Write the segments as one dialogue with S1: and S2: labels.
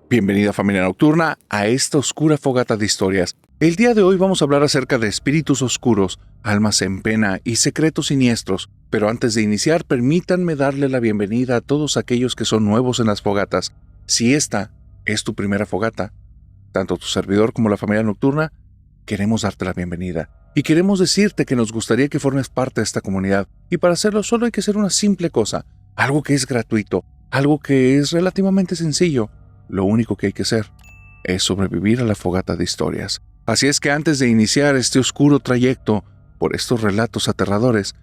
S1: Bienvenida familia nocturna a esta oscura fogata de historias. El día de hoy vamos a hablar acerca de espíritus oscuros, almas en pena y secretos siniestros. Pero antes de iniciar, permítanme darle la bienvenida a todos aquellos que son nuevos en las fogatas. Si esta es tu primera fogata, tanto tu servidor como la familia nocturna, queremos darte la bienvenida. Y queremos decirte que nos gustaría que formes parte de esta comunidad. Y para hacerlo solo hay que hacer una simple cosa, algo que es gratuito, algo que es relativamente sencillo. Lo único que hay que hacer es sobrevivir a la fogata de historias. Así es que antes de iniciar este oscuro trayecto por estos relatos aterradores,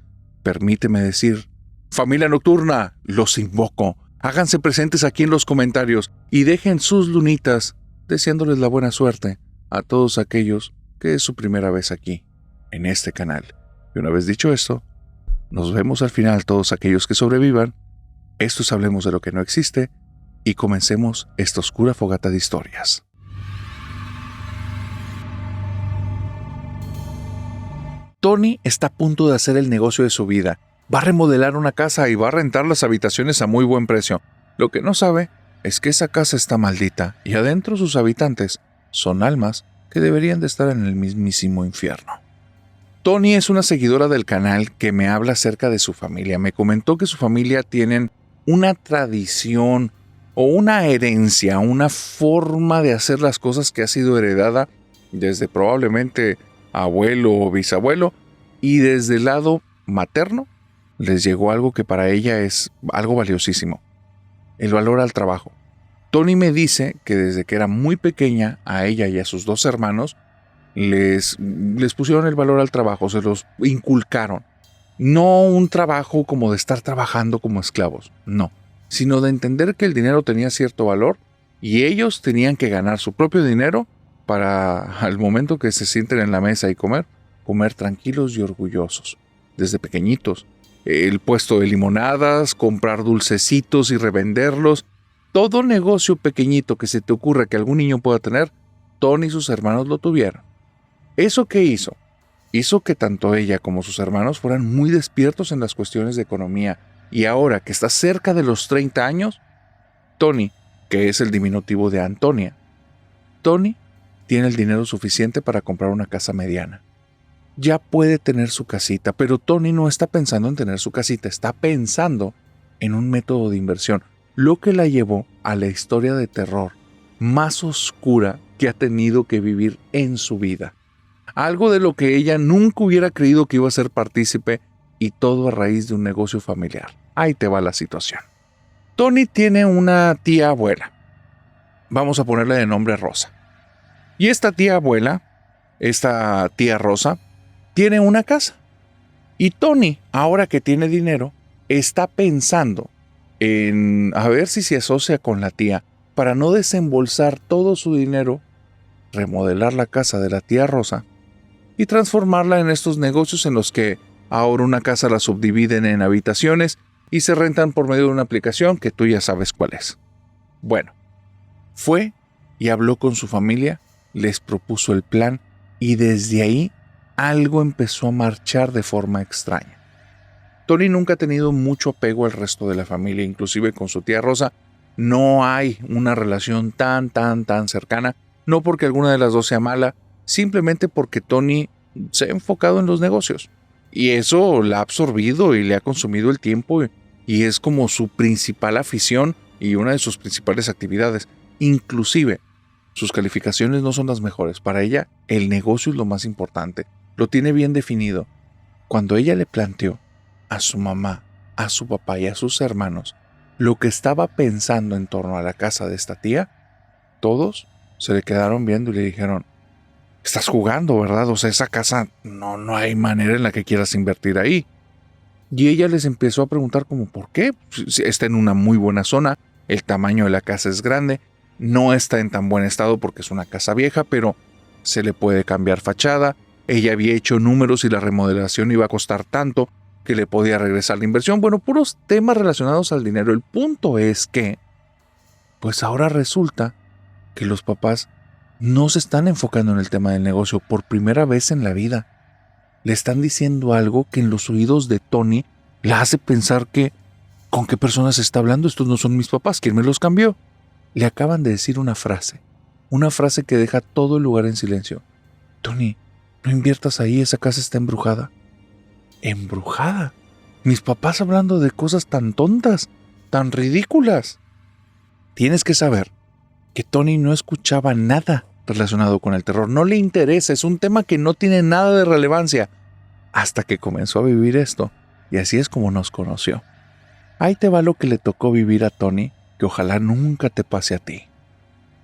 S1: permíteme decir, familia nocturna, los invoco. Háganse presentes aquí en los comentarios y dejen sus lunitas, deseándoles la buena suerte a todos aquellos que es su primera vez aquí, en este canal. Y una vez dicho esto, nos vemos al final todos aquellos que sobrevivan. Esto es Hablemos de lo que no existe. Y comencemos esta oscura fogata de historias. Tony está a punto de hacer el negocio de su vida. Va a remodelar una casa y va a rentar las habitaciones a muy buen precio. Lo que no sabe es que esa casa está maldita y adentro sus habitantes son almas que deberían de estar en el mismísimo infierno. Tony es una seguidora del canal que me habla acerca de su familia. Me comentó que su familia tienen una tradición o una herencia, una forma de hacer las cosas que ha sido heredada desde probablemente abuelo o bisabuelo, y desde el lado materno les llegó algo que para ella es algo valiosísimo, el valor al trabajo. Tony me dice que desde que era muy pequeña a ella y a sus dos hermanos les pusieron el valor al trabajo, se los inculcaron. No un trabajo como de estar trabajando como esclavos, no, sino de entender que el dinero tenía cierto valor y ellos tenían que ganar su propio dinero para al momento que se sienten en la mesa y comer tranquilos y orgullosos. Desde pequeñitos, el puesto de limonadas, comprar dulcecitos y revenderlos, todo negocio pequeñito que se te ocurra que algún niño pueda tener, Tony y sus hermanos lo tuvieron. ¿Eso qué hizo? Hizo que tanto ella como sus hermanos fueran muy despiertos en las cuestiones de economía. Y ahora que está cerca de los 30 años, Tony, que es el diminutivo de Antonia, Tony tiene el dinero suficiente para comprar una casa mediana. Ya puede tener su casita, pero Tony no está pensando en tener su casita, está pensando en un método de inversión, lo que la llevó a la historia de terror más oscura que ha tenido que vivir en su vida. Algo de lo que ella nunca hubiera creído que iba a ser partícipe, y todo a raíz de un negocio familiar. Ahí te va la situación. Tony tiene una tía abuela. Vamos a ponerle de nombre Rosa. Y esta tía abuela, esta tía Rosa, tiene una casa. Y Tony, ahora que tiene dinero, está pensando en a ver si se asocia con la tía para no desembolsar todo su dinero, remodelar la casa de la tía Rosa y transformarla en estos negocios en los que ahora una casa la subdividen en habitaciones y se rentan por medio de una aplicación que tú ya sabes cuál es. Bueno, fue y habló con su familia, les propuso el plan y desde ahí algo empezó a marchar de forma extraña. Tony nunca ha tenido mucho apego al resto de la familia, inclusive con su tía Rosa no hay una relación tan cercana, no porque alguna de las dos sea mala, simplemente porque Tony se ha enfocado en los negocios. Y eso la ha absorbido y le ha consumido el tiempo y es como su principal afición y una de sus principales actividades. Inclusive, sus calificaciones no son las mejores. Para ella, el negocio es lo más importante. Lo tiene bien definido. Cuando ella le planteó a su mamá, a su papá y a sus hermanos lo que estaba pensando en torno a la casa de esta tía, todos se le quedaron viendo y le dijeron: estás jugando, ¿verdad? O sea, esa casa no hay manera en la que quieras invertir ahí. Y ella les empezó a preguntar como ¿por qué? Está en una muy buena zona, el tamaño de la casa es grande, no está en tan buen estado porque es una casa vieja, pero se le puede cambiar fachada. Ella había hecho números y la remodelación iba a costar tanto que le podía regresar la inversión. Bueno, puros temas relacionados al dinero. El punto es que, pues ahora resulta que los papás no se están enfocando en el tema del negocio por primera vez en la vida. Le están diciendo algo que en los oídos de Tony la hace pensar que ¿con qué personas está hablando? Estos no son mis papás, ¿quién me los cambió? Le acaban de decir una frase que deja todo el lugar en silencio. Tony, no inviertas ahí, esa casa está embrujada. ¿Embrujada? Mis papás hablando de cosas tan tontas, tan ridículas. Tienes que saber que Tony no escuchaba nada relacionado con el terror. No le interesa, es un tema que no tiene nada de relevancia. Hasta que comenzó a vivir esto, y así es como nos conoció. Ahí te va lo que le tocó vivir a Tony, que ojalá nunca te pase a ti.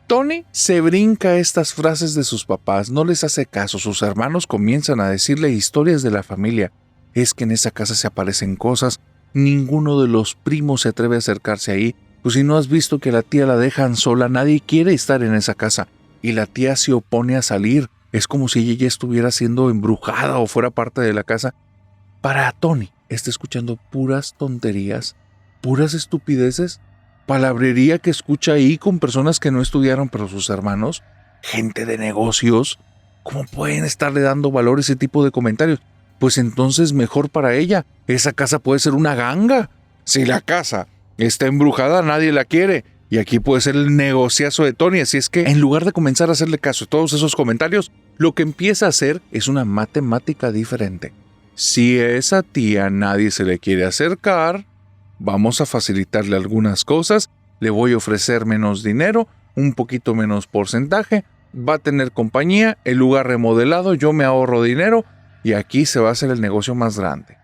S1: Tony se brinca estas frases de sus papás, no les hace caso. Sus hermanos comienzan a decirle historias de la familia. Es que en esa casa se aparecen cosas, ninguno de los primos se atreve a acercarse ahí. Pues si no has visto que a la tía la dejan sola, nadie quiere estar en esa casa. Y la tía se opone a salir. Es como si ella ya estuviera siendo embrujada o fuera parte de la casa. Para Tony, está escuchando puras tonterías, puras estupideces, palabrería que escucha ahí con personas que no estudiaron, pero sus hermanos, gente de negocios. ¿Cómo pueden estarle dando valor a ese tipo de comentarios? Pues entonces mejor para ella. Esa casa puede ser una ganga. Si la casa está embrujada, nadie la quiere. Y aquí puede ser el negociazo de Tony. Así es que, en lugar de comenzar a hacerle caso a todos esos comentarios, lo que empieza a hacer es una matemática diferente. Si a esa tía nadie se le quiere acercar, vamos a facilitarle algunas cosas. Le voy a ofrecer menos dinero, un poquito menos porcentaje. Va a tener compañía, el lugar remodelado, yo me ahorro dinero y aquí se va a hacer el negocio más grande.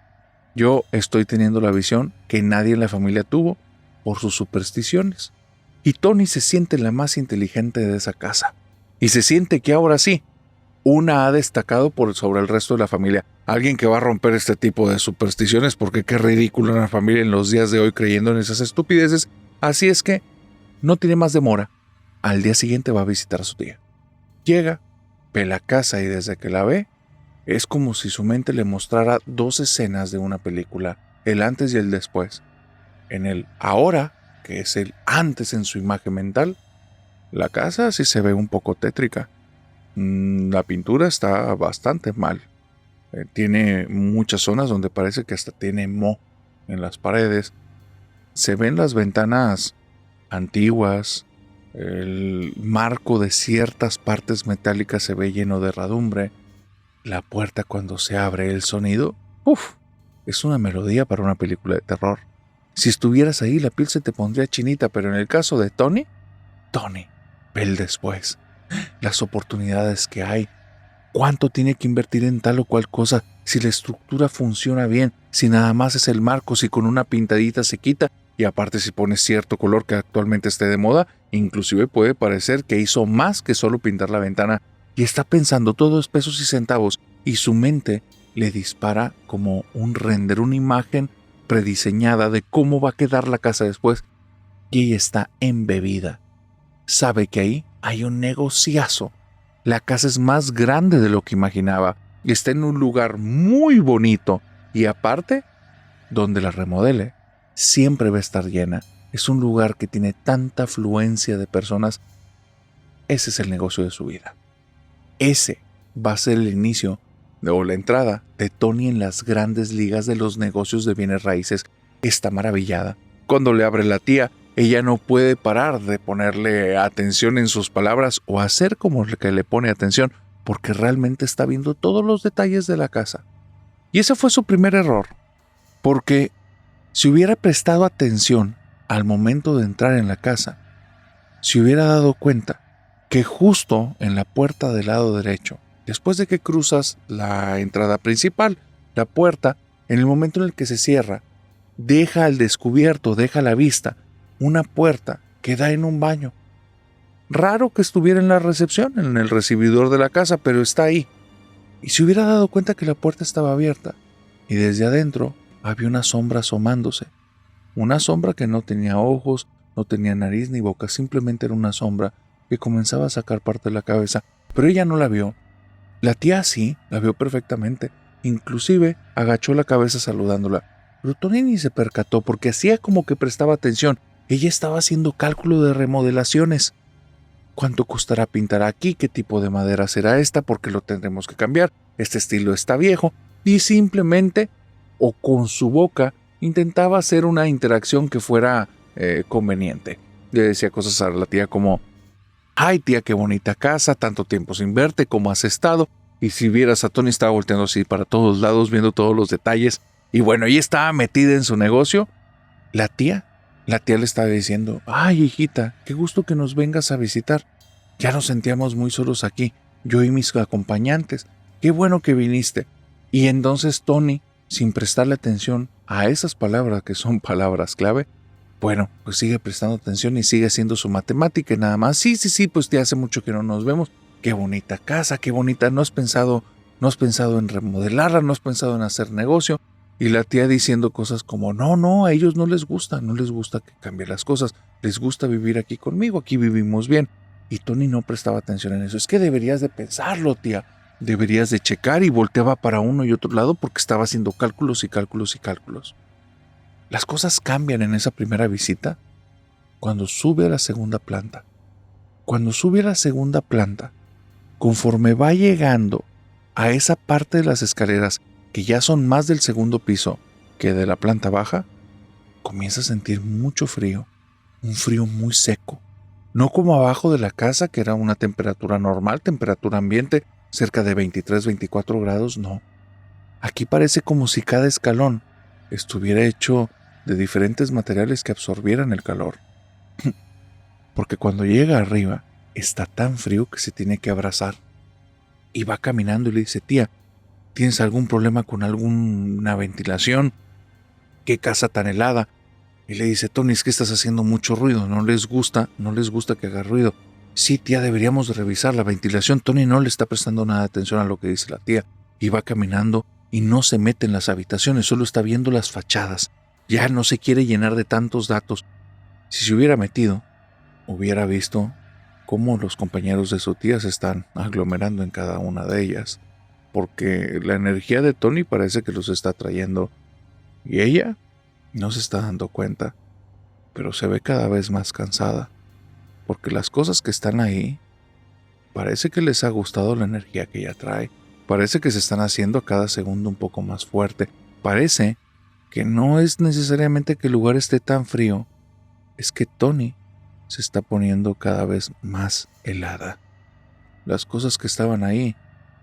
S1: Yo estoy teniendo la visión que nadie en la familia tuvo por sus supersticiones. Y Tony se siente la más inteligente de esa casa. Y se siente que ahora sí, una ha destacado por sobre el resto de la familia. Alguien que va a romper este tipo de supersticiones, porque qué ridículo una familia en los días de hoy creyendo en esas estupideces. Así es que no tiene más demora. Al día siguiente va a visitar a su tía. Llega, ve la casa y desde que la ve, es como si su mente le mostrara dos escenas de una película, el antes y el después. En el ahora, que es el antes en su imagen mental, la casa sí se ve un poco tétrica. La pintura está bastante mal. Tiene muchas zonas donde parece que hasta tiene moho en las paredes. Se ven las ventanas antiguas. El marco de ciertas partes metálicas se ve lleno de herradumbre. La puerta cuando se abre, el sonido, es una melodía para una película de terror. Si estuvieras ahí, la piel se te pondría chinita, pero en el caso de Tony, ve el después. Las oportunidades que hay. ¿Cuánto tiene que invertir en tal o cual cosa? Si la estructura funciona bien, si nada más es el marco, si con una pintadita se quita, y aparte si pones cierto color que actualmente esté de moda, inclusive puede parecer que hizo más que solo pintar la ventana, y está pensando todo es pesos y centavos, y su mente le dispara como un render, una imagen prediseñada de cómo va a quedar la casa después, y ella está embebida. Sabe que ahí hay un negociazo. La casa es más grande de lo que imaginaba. Está en un lugar muy bonito. Y aparte, donde la remodele, siempre va a estar llena. Es un lugar que tiene tanta afluencia de personas. Ese es el negocio de su vida. Ese va a ser el inicio o la entrada de Tony en las grandes ligas de los negocios de bienes raíces. Está maravillada. Cuando le abre la tía, ella no puede parar de ponerle atención en sus palabras o hacer como que le pone atención, porque realmente está viendo todos los detalles de la casa. Y ese fue su primer error, porque si hubiera prestado atención al momento de entrar en la casa, se hubiera dado cuenta que justo en la puerta del lado derecho, después de que cruzas la entrada principal, la puerta, en el momento en el que se cierra, deja al descubierto, deja a la vista, una puerta que da en un baño. Raro que estuviera en la recepción, en el recibidor de la casa, pero está ahí. Y se hubiera dado cuenta que la puerta estaba abierta, y desde adentro había una sombra asomándose. Una sombra que no tenía ojos, no tenía nariz ni boca, simplemente era una sombra que comenzaba a sacar parte de la cabeza, pero ella no la vio. La tía sí, la vio perfectamente, inclusive agachó la cabeza saludándola. Pero Tony ni se percató porque hacía como que prestaba atención. Ella estaba haciendo cálculo de remodelaciones. ¿Cuánto costará pintar aquí? ¿Qué tipo de madera será esta? Porque lo tendremos que cambiar. Este estilo está viejo. Y simplemente, o con su boca, intentaba hacer una interacción que fuera conveniente. Le decía cosas a la tía como: ay, tía, qué bonita casa, tanto tiempo sin verte, ¿cómo has estado? Y si vieras, a Tony estaba volteando así para todos lados, viendo todos los detalles. Y bueno, ella estaba metida en su negocio. La tía le estaba diciendo: ay, hijita, qué gusto que nos vengas a visitar. Ya nos sentíamos muy solos aquí, yo y mis acompañantes. Qué bueno que viniste. Y entonces Tony, sin prestarle atención a esas palabras que son palabras clave, bueno, pues sigue prestando atención y sigue haciendo su matemática y nada más. Sí, pues ya hace mucho que no nos vemos. Qué bonita casa, qué bonita. ¿No has pensado en remodelarla? ¿No has pensado en hacer negocio? Y la tía diciendo cosas como: no, a ellos no les gusta que cambie las cosas. Les gusta vivir aquí conmigo, aquí vivimos bien. Y Tony no prestaba atención en eso. Es que deberías de pensarlo, tía. Deberías de checar, y volteaba para uno y otro lado porque estaba haciendo cálculos y cálculos y cálculos. Las cosas cambian en esa primera visita cuando sube a la segunda planta. Cuando sube a la segunda planta, conforme va llegando a esa parte de las escaleras que ya son más del segundo piso que de la planta baja, comienza a sentir mucho frío, un frío muy seco. No como abajo de la casa, que era una temperatura normal, temperatura ambiente, cerca de 23, 24 grados, no. Aquí parece como si cada escalón estuviera hecho de diferentes materiales que absorbieran el calor. Porque cuando llega arriba, está tan frío que se tiene que abrazar. Y va caminando y le dice: tía, ¿tienes algún problema con alguna ventilación? ¿Qué casa tan helada? Y le dice: Tony, es que estás haciendo mucho ruido, no les gusta que haga ruido. Sí, tía, deberíamos de revisar la ventilación. Tony no le está prestando nada de atención a lo que dice la tía. Y va caminando y no se mete en las habitaciones, solo está viendo las fachadas. Ya no se quiere llenar de tantos datos. Si se hubiera metido, hubiera visto cómo los compañeros de su tía se están aglomerando en cada una de ellas, porque la energía de Tony parece que los está trayendo, y ella no se está dando cuenta, pero se ve cada vez más cansada, porque las cosas que están ahí parece que les ha gustado la energía que ella trae, parece que se están haciendo a cada segundo un poco más fuerte, parece que no es necesariamente que el lugar esté tan frío, es que Tony se está poniendo cada vez más helada. Las cosas que estaban ahí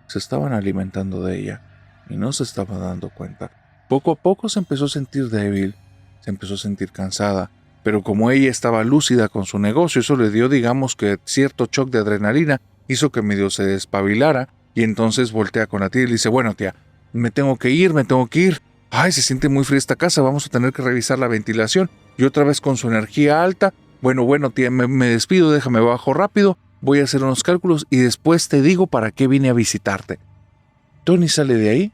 S1: se estaban alimentando de ella y no se estaba dando cuenta. Poco a poco se empezó a sentir débil, se empezó a sentir cansada, pero como ella estaba lúcida con su negocio, eso le dio, digamos, que cierto shock de adrenalina, hizo que medio se despabilara, y entonces voltea con la tía y le dice: bueno, tía, me tengo que ir. Ay, se siente muy fría esta casa, vamos a tener que revisar la ventilación. Y otra vez con su energía alta: bueno, tía, me despido, déjame bajo rápido, voy a hacer unos cálculos y después te digo para qué vine a visitarte. Tony sale de ahí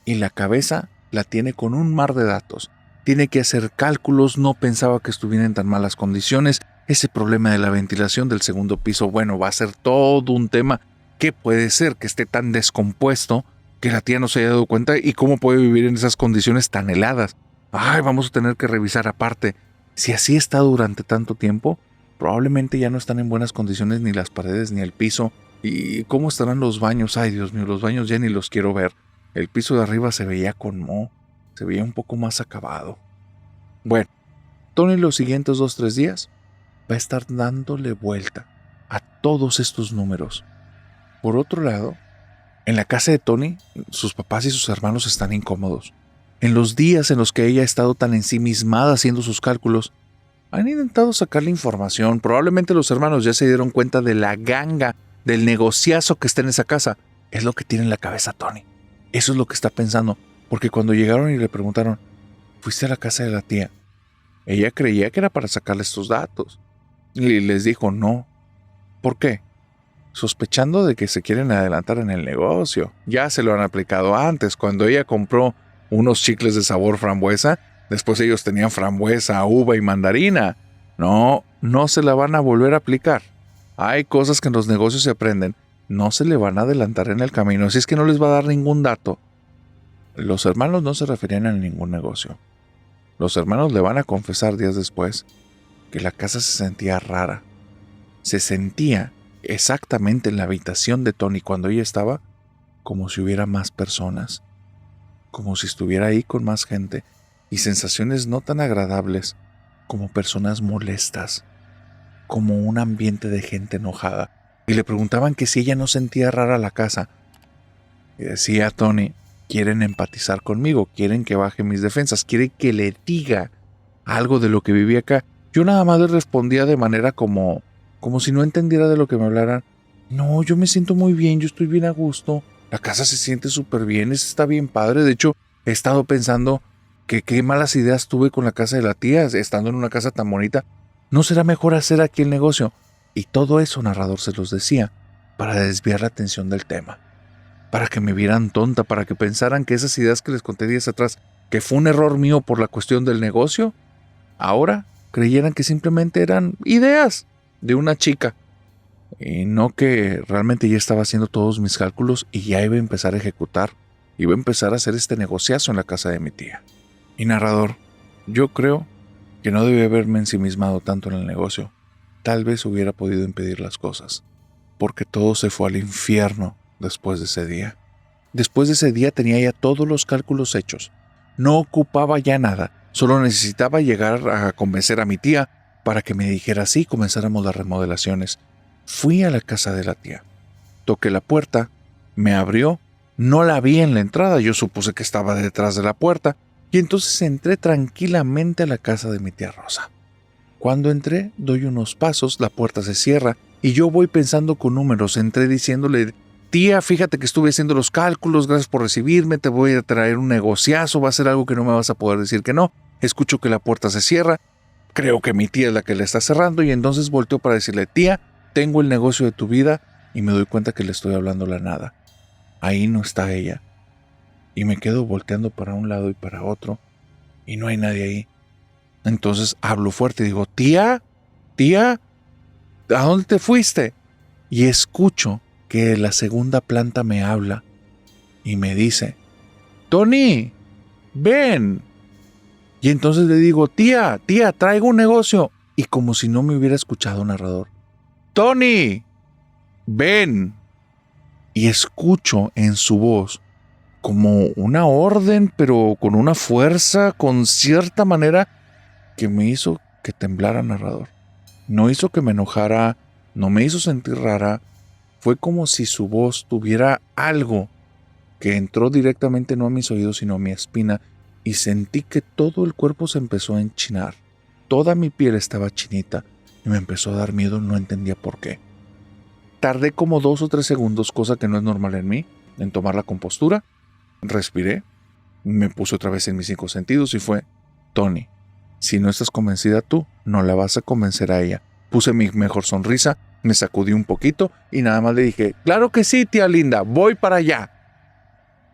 S1: y la cabeza la tiene con un mar de datos. Tiene que hacer cálculos, no pensaba que estuviera en tan malas condiciones. Ese problema de la ventilación del segundo piso, bueno, va a ser todo un tema. ¿Qué puede ser que esté tan descompuesto que la tía no se haya dado cuenta, y cómo puede vivir en esas condiciones tan heladas? Ay, vamos a tener que revisar aparte. Si así está durante tanto tiempo, probablemente ya no están en buenas condiciones ni las paredes ni el piso. ¿Y cómo estarán los baños? Ay, Dios mío, los baños ya ni los quiero ver. El piso de arriba se veía con moho, se veía un poco más acabado. Bueno, Tony los siguientes 2-3 días va a estar dándole vuelta a todos estos números. Por otro lado, en la casa de Tony, sus papás y sus hermanos están incómodos. En los días en los que ella ha estado tan ensimismada haciendo sus cálculos, han intentado sacarle información. Probablemente los hermanos ya se dieron cuenta de la ganga, del negociazo que está en esa casa. Es lo que tiene en la cabeza Tony. Eso es lo que está pensando. Porque cuando llegaron y le preguntaron: ¿fuiste a la casa de la tía? Ella creía que era para sacarle estos datos. Y les dijo no. ¿Por qué? Sospechando de que se quieren adelantar en el negocio. Ya se lo han aplicado antes. Cuando ella compró unos chicles de sabor frambuesa, después ellos tenían frambuesa, uva y mandarina. No se la van a volver a aplicar. Hay cosas que en los negocios se aprenden. No se le van a adelantar en el camino, así es que no les va a dar ningún dato. Los hermanos no se referían a ningún negocio. Los hermanos le van a confesar días después que la casa se sentía rara. Se sentía exactamente en la habitación de Tony cuando ella estaba como si hubiera más personas, como si estuviera ahí con más gente, y sensaciones no tan agradables, como personas molestas. como un ambiente de gente enojada. Y le preguntaban que si ella no sentía rara la casa. Y decía Tony, quieren empatizar conmigo, quieren que baje mis defensas, quieren que le diga algo de lo que vivía acá. Yo nada más le respondía de manera como si no entendiera de lo que me hablaran. No, yo me siento muy bien, yo estoy bien a gusto. La casa se siente súper bien, está bien padre. De hecho, he estado pensando que qué malas ideas tuve con la casa de la tía, estando en una casa tan bonita. ¿No será mejor hacer aquí el negocio? Y todo eso, narrador, se los decía para desviar la atención del tema. Para que me vieran tonta, para que pensaran que esas ideas que les conté días atrás, que fue un error mío por la cuestión del negocio, ahora creyeran que simplemente eran ideas de una chica. Y no que realmente ya estaba haciendo todos mis cálculos y ya iba a empezar a ejecutar. Iba a empezar a hacer este negociazo en la casa de mi tía. Y narrador, yo creo que no debí haberme ensimismado tanto en el negocio. Tal vez hubiera podido impedir las cosas. Porque todo se fue al infierno después de ese día. Después de ese día tenía ya todos los cálculos hechos. No ocupaba ya nada. Solo necesitaba llegar a convencer a mi tía para que me dijera sí y comenzáramos las remodelaciones. Fui a la casa de la tía. Toqué la puerta, me abrió, no la vi en la entrada, yo supuse que estaba detrás de la puerta, y entonces entré tranquilamente a la casa de mi tía Rosa. Cuando entré, doy unos pasos, la puerta se cierra, y yo voy pensando con números. Entré diciéndole, tía, fíjate que estuve haciendo los cálculos, gracias por recibirme, te voy a traer un negociazo, va a ser algo que no me vas a poder decir que no. Escucho que la puerta se cierra, creo que mi tía es la que le está cerrando, y entonces volteo para decirle, tía, tengo el negocio de tu vida, y me doy cuenta que le estoy hablando la nada. Ahí no está ella. Y me quedo volteando para un lado y para otro, y no hay nadie ahí. Entonces hablo fuerte y digo, tía, ¿a dónde te fuiste? Y escucho que la segunda planta me habla y me dice, Tony, ven. Y entonces le digo, tía, traigo un negocio. Y como si no me hubiera escuchado, narrador, Tony, ven. Y escucho en su voz como una orden, pero con una fuerza, con cierta manera, que me hizo que temblara, narrador. No hizo que me enojara, no me hizo sentir rara. Fue como si su voz tuviera algo que entró directamente no a mis oídos, sino a mi espina, y sentí que todo el cuerpo se empezó a enchinar. Toda mi piel estaba chinita y me empezó a dar miedo, no entendía por qué. Tardé como 2 o 3 segundos, cosa que no es normal en mí, en tomar la compostura. Respiré, me puse otra vez en mis 5 sentidos y fue, Tony, si no estás convencida tú, no la vas a convencer a ella. Puse mi mejor sonrisa, me sacudí un poquito y nada más le dije, claro que sí, tía linda, voy para allá.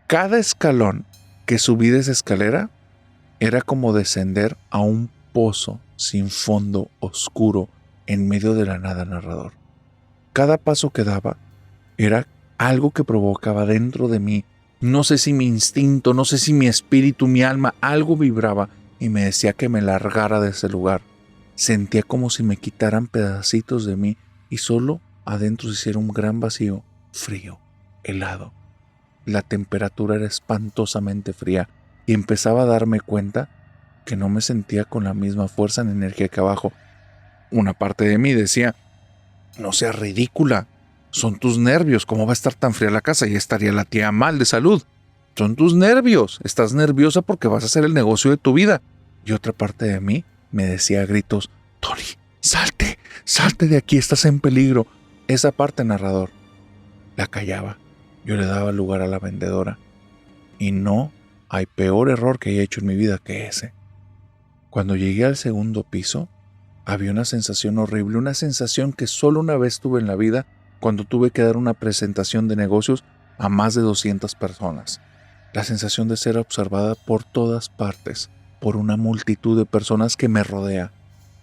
S1: Cada escalón que subí de esa escalera era como descender a un pozo sin fondo, oscuro, en medio de la nada, narrador. Cada paso que daba era algo que provocaba dentro de mí. No sé si mi instinto, no sé si mi espíritu, mi alma, algo vibraba y me decía que me largara de ese lugar. Sentía como si me quitaran pedacitos de mí y solo adentro se hiciera un gran vacío, frío, helado. La temperatura era espantosamente fría y empezaba a darme cuenta que no me sentía con la misma fuerza ni energía que abajo. Una parte de mí decía, no seas ridícula, son tus nervios, ¿cómo va a estar tan fría la casa? Ya estaría la tía mal de salud. Son tus nervios, estás nerviosa porque vas a hacer el negocio de tu vida. Y otra parte de mí me decía a gritos, Tony, salte de aquí, estás en peligro. Esa parte, narrador, la callaba. Yo le daba lugar a la vendedora. Y no hay peor error que haya hecho en mi vida que ese. Cuando llegué al segundo piso, había una sensación horrible, una sensación que solo una vez tuve en la vida cuando tuve que dar una presentación de negocios a más de 200 personas. La sensación de ser observada por todas partes, por una multitud de personas que me rodea.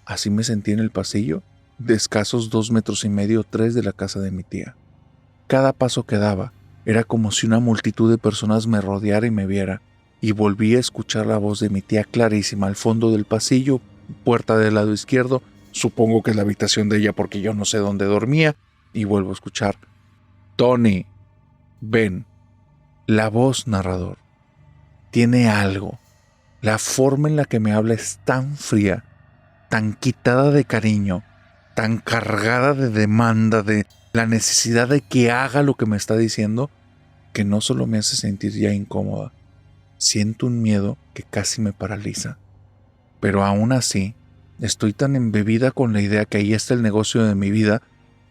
S1: Así me sentí en el pasillo, de escasos 2,5 metros o 3 de la casa de mi tía. Cada paso que daba era como si una multitud de personas me rodeara y me viera, y volví a escuchar la voz de mi tía clarísima al fondo del pasillo, puerta del lado izquierdo, supongo que es la habitación de ella porque yo no sé dónde dormía, y vuelvo a escuchar, Tony, ven. La voz, narrador, tiene algo. La forma en la que me habla es tan fría, tan quitada de cariño, tan cargada de demanda, de la necesidad de que haga lo que me está diciendo, que no solo me hace sentir ya incómoda, siento un miedo que casi me paraliza. Pero aún así, estoy tan embebida con la idea que ahí está el negocio de mi vida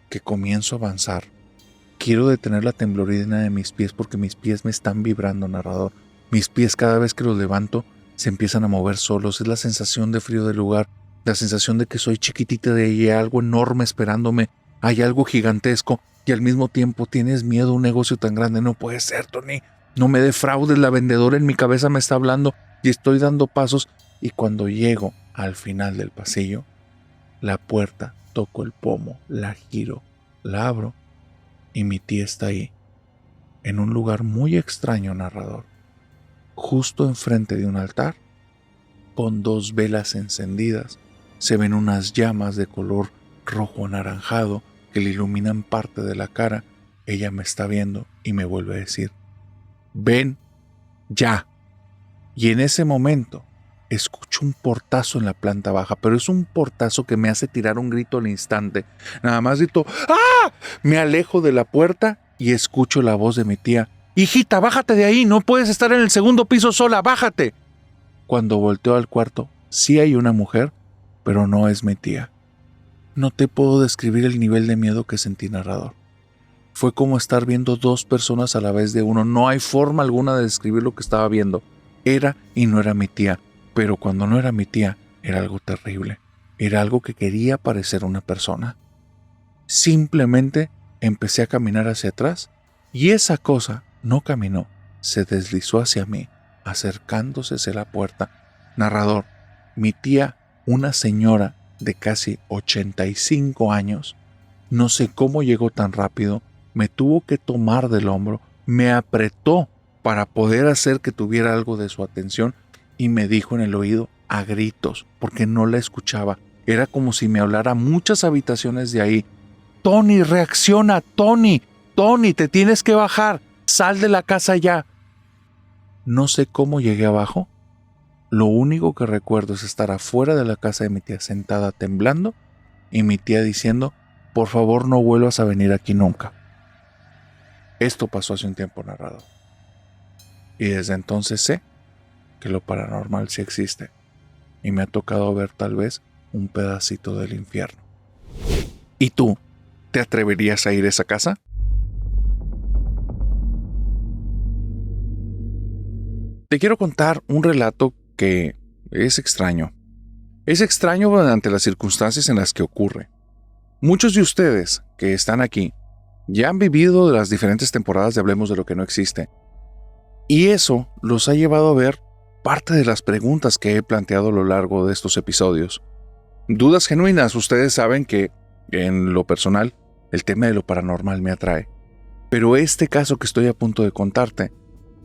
S1: que comienzo a avanzar. Quiero detener la temblorina de mis pies porque mis pies me están vibrando, narrador. Mis pies cada vez que los levanto se empiezan a mover solos. Es la sensación de frío del lugar, la sensación de que soy chiquitita de ahí, hay algo enorme esperándome, hay algo gigantesco y al mismo tiempo tienes miedo a un negocio tan grande. No puede ser, Tony. No me defraudes, la vendedora en mi cabeza me está hablando y estoy dando pasos y cuando llego al final del pasillo, la puerta, toco el pomo, la giro, la abro y mi tía está ahí, en un lugar muy extraño, narrador, justo enfrente de un altar, con 2 velas encendidas. Se ven unas llamas de color rojo anaranjado que le iluminan parte de la cara. Ella me está viendo y me vuelve a decir, ven ya. Y en ese momento escucho un portazo en la planta baja, pero es un portazo que me hace tirar un grito al instante. Nada más grito, ¡ah! Me alejo de la puerta y escucho la voz de mi tía. Hijita, bájate de ahí, no puedes estar en el 2º piso sola, bájate. Cuando volteo al cuarto, sí hay una mujer, pero no es mi tía. No te puedo describir el nivel de miedo que sentí, narrador. Fue como estar viendo 2 personas a la vez de uno. No hay forma alguna de describir lo que estaba viendo. Era y no era mi tía, pero cuando no era mi tía, era algo terrible. Era algo que quería parecer una persona. Simplemente empecé a caminar hacia atrás y esa cosa no caminó, se deslizó hacia mí, acercándose hacia la puerta. Narrador, mi tía, una señora de casi 85 años, no sé cómo llegó tan rápido, me tuvo que tomar del hombro, me apretó para poder hacer que tuviera algo de su atención y me dijo en el oído a gritos, porque no la escuchaba. Era como si me hablara muchas habitaciones de ahí. Tony, reacciona, Tony, te tienes que bajar, sal de la casa ya. No sé cómo llegué abajo. Lo único que recuerdo es estar afuera de la casa de mi tía sentada temblando y mi tía diciendo, por favor no vuelvas a venir aquí nunca. Esto pasó hace un tiempo, narrador. Y desde entonces sé que lo paranormal sí existe y me ha tocado ver tal vez un pedacito del infierno. ¿Y tú? ¿Te atreverías a ir a esa casa? Te quiero contar un relato que es extraño. Es extraño ante las circunstancias en las que ocurre. Muchos de ustedes que están aquí ya han vivido las diferentes temporadas de Hablemos de lo que no existe. Y eso los ha llevado a ver parte de las preguntas que he planteado a lo largo de estos episodios. Dudas genuinas, ustedes saben que, en lo personal, el tema de lo paranormal me atrae. Pero este caso que estoy a punto de contarte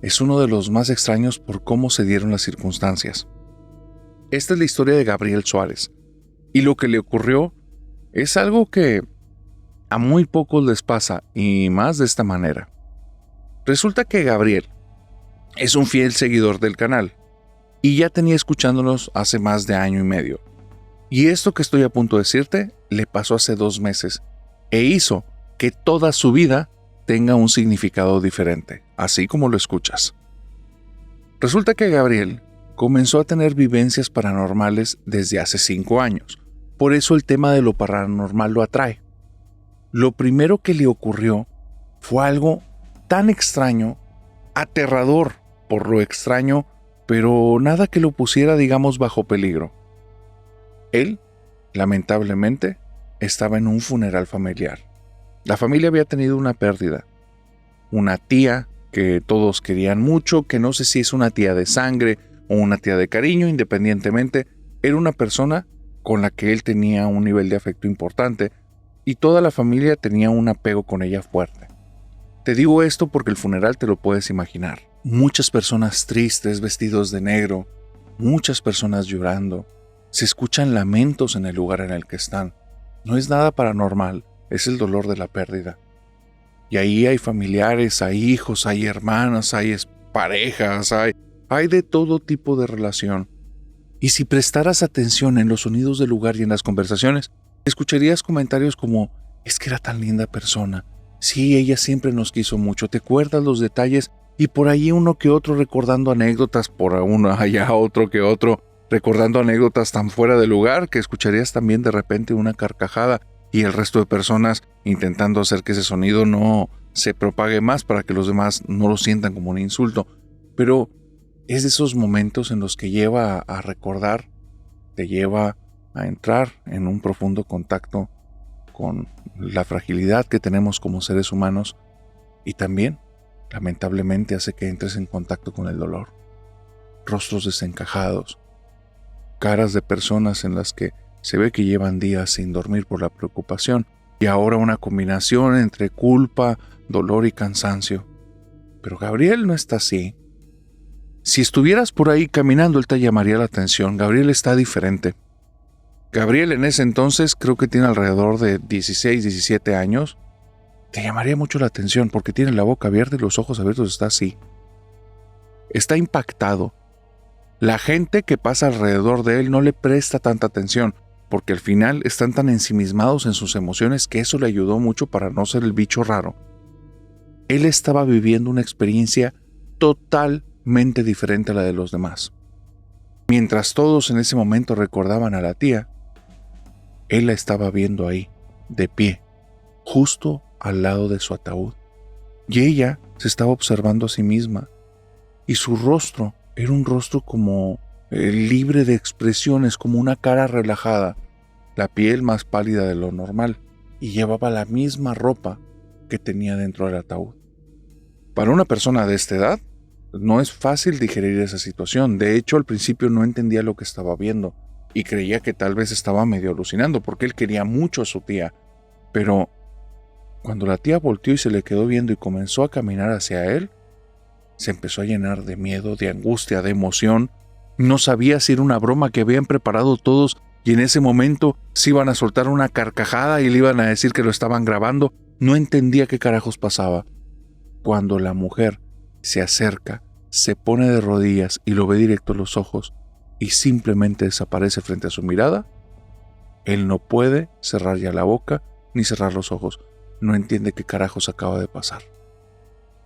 S1: es uno de los más extraños por cómo se dieron las circunstancias. Esta es la historia de Gabriel Suárez, y lo que le ocurrió es algo que a muy pocos les pasa, y más de esta manera. Resulta que Gabriel es un fiel seguidor del canal, y ya tenía escuchándonos hace más de 1 año y medio. Y esto que estoy a punto de decirte le pasó hace 2 meses, e hizo que toda su vida tenga un significado diferente, así como lo escuchas. Resulta que Gabriel comenzó a tener vivencias paranormales desde hace 5 años, por eso el tema de lo paranormal lo atrae. Lo primero que le ocurrió fue algo tan extraño, aterrador por lo extraño, pero nada que lo pusiera, digamos, bajo peligro. Él, lamentablemente, estaba en un funeral familiar. La familia había tenido una pérdida. Una tía que todos querían mucho, que no sé si es una tía de sangre o una tía de cariño, independientemente, era una persona con la que él tenía un nivel de afecto importante y toda la familia tenía un apego con ella fuerte. Te digo esto porque el funeral te lo puedes imaginar. Muchas personas tristes, vestidos de negro, muchas personas llorando. Se escuchan lamentos en el lugar en el que están. No es nada paranormal, es el dolor de la pérdida. Y ahí hay familiares, hay hijos, hay hermanas, hay parejas, hay de todo tipo de relación. Y si prestaras atención en los sonidos del lugar y en las conversaciones, Escucharías comentarios como: es que era tan linda persona. Sí, ella siempre nos quiso mucho. ¿Te acuerdas los detalles? Y por ahí uno que otro recordando anécdotas, por uno allá otro que otro recordando anécdotas tan fuera de lugar que escucharías también de repente una carcajada y el resto de personas intentando hacer que ese sonido no se propague más para que los demás no lo sientan como un insulto. Pero es de esos momentos en los que lleva a recordar, te lleva a entrar en un profundo contacto con la fragilidad que tenemos como seres humanos y también, lamentablemente, hace que entres en contacto con el dolor. Rostros desencajados, caras de personas en las que se ve que llevan días sin dormir por la preocupación y ahora una combinación entre culpa, dolor y cansancio. Pero Gabriel no está así. Si estuvieras por ahí caminando, él te llamaría la atención. Gabriel está diferente. Gabriel en ese entonces creo que tiene alrededor de 16, 17 años. Te llamaría mucho la atención porque tiene la boca abierta y los ojos abiertos, está así. Está impactado. La gente que pasa alrededor de él no le presta tanta atención porque al final están tan ensimismados en sus emociones que eso le ayudó mucho para no ser el bicho raro. Él estaba viviendo una experiencia totalmente diferente a la de los demás. Mientras todos en ese momento recordaban a la tía, él la estaba viendo ahí, de pie, justo al lado de su ataúd. Y ella se estaba observando a sí misma. Y su rostro era un rostro como libre de expresiones, como una cara relajada, la piel más pálida de lo normal, y llevaba la misma ropa que tenía dentro del ataúd. Para una persona de esta edad, no es fácil digerir esa situación. De hecho, al principio no entendía lo que estaba viendo y creía que tal vez estaba medio alucinando porque él quería mucho a su tía. Pero cuando la tía volteó y se le quedó viendo y comenzó a caminar hacia él, se empezó a llenar de miedo, de angustia, de emoción. No sabía si era una broma que habían preparado todos y en ese momento se iban a soltar una carcajada y le iban a decir que lo estaban grabando. No entendía qué carajos pasaba. Cuando la mujer se acerca, se pone de rodillas y lo ve directo a los ojos y simplemente desaparece frente a su mirada, él no puede cerrar ya la boca ni cerrar los ojos. No entiende qué carajos acaba de pasar.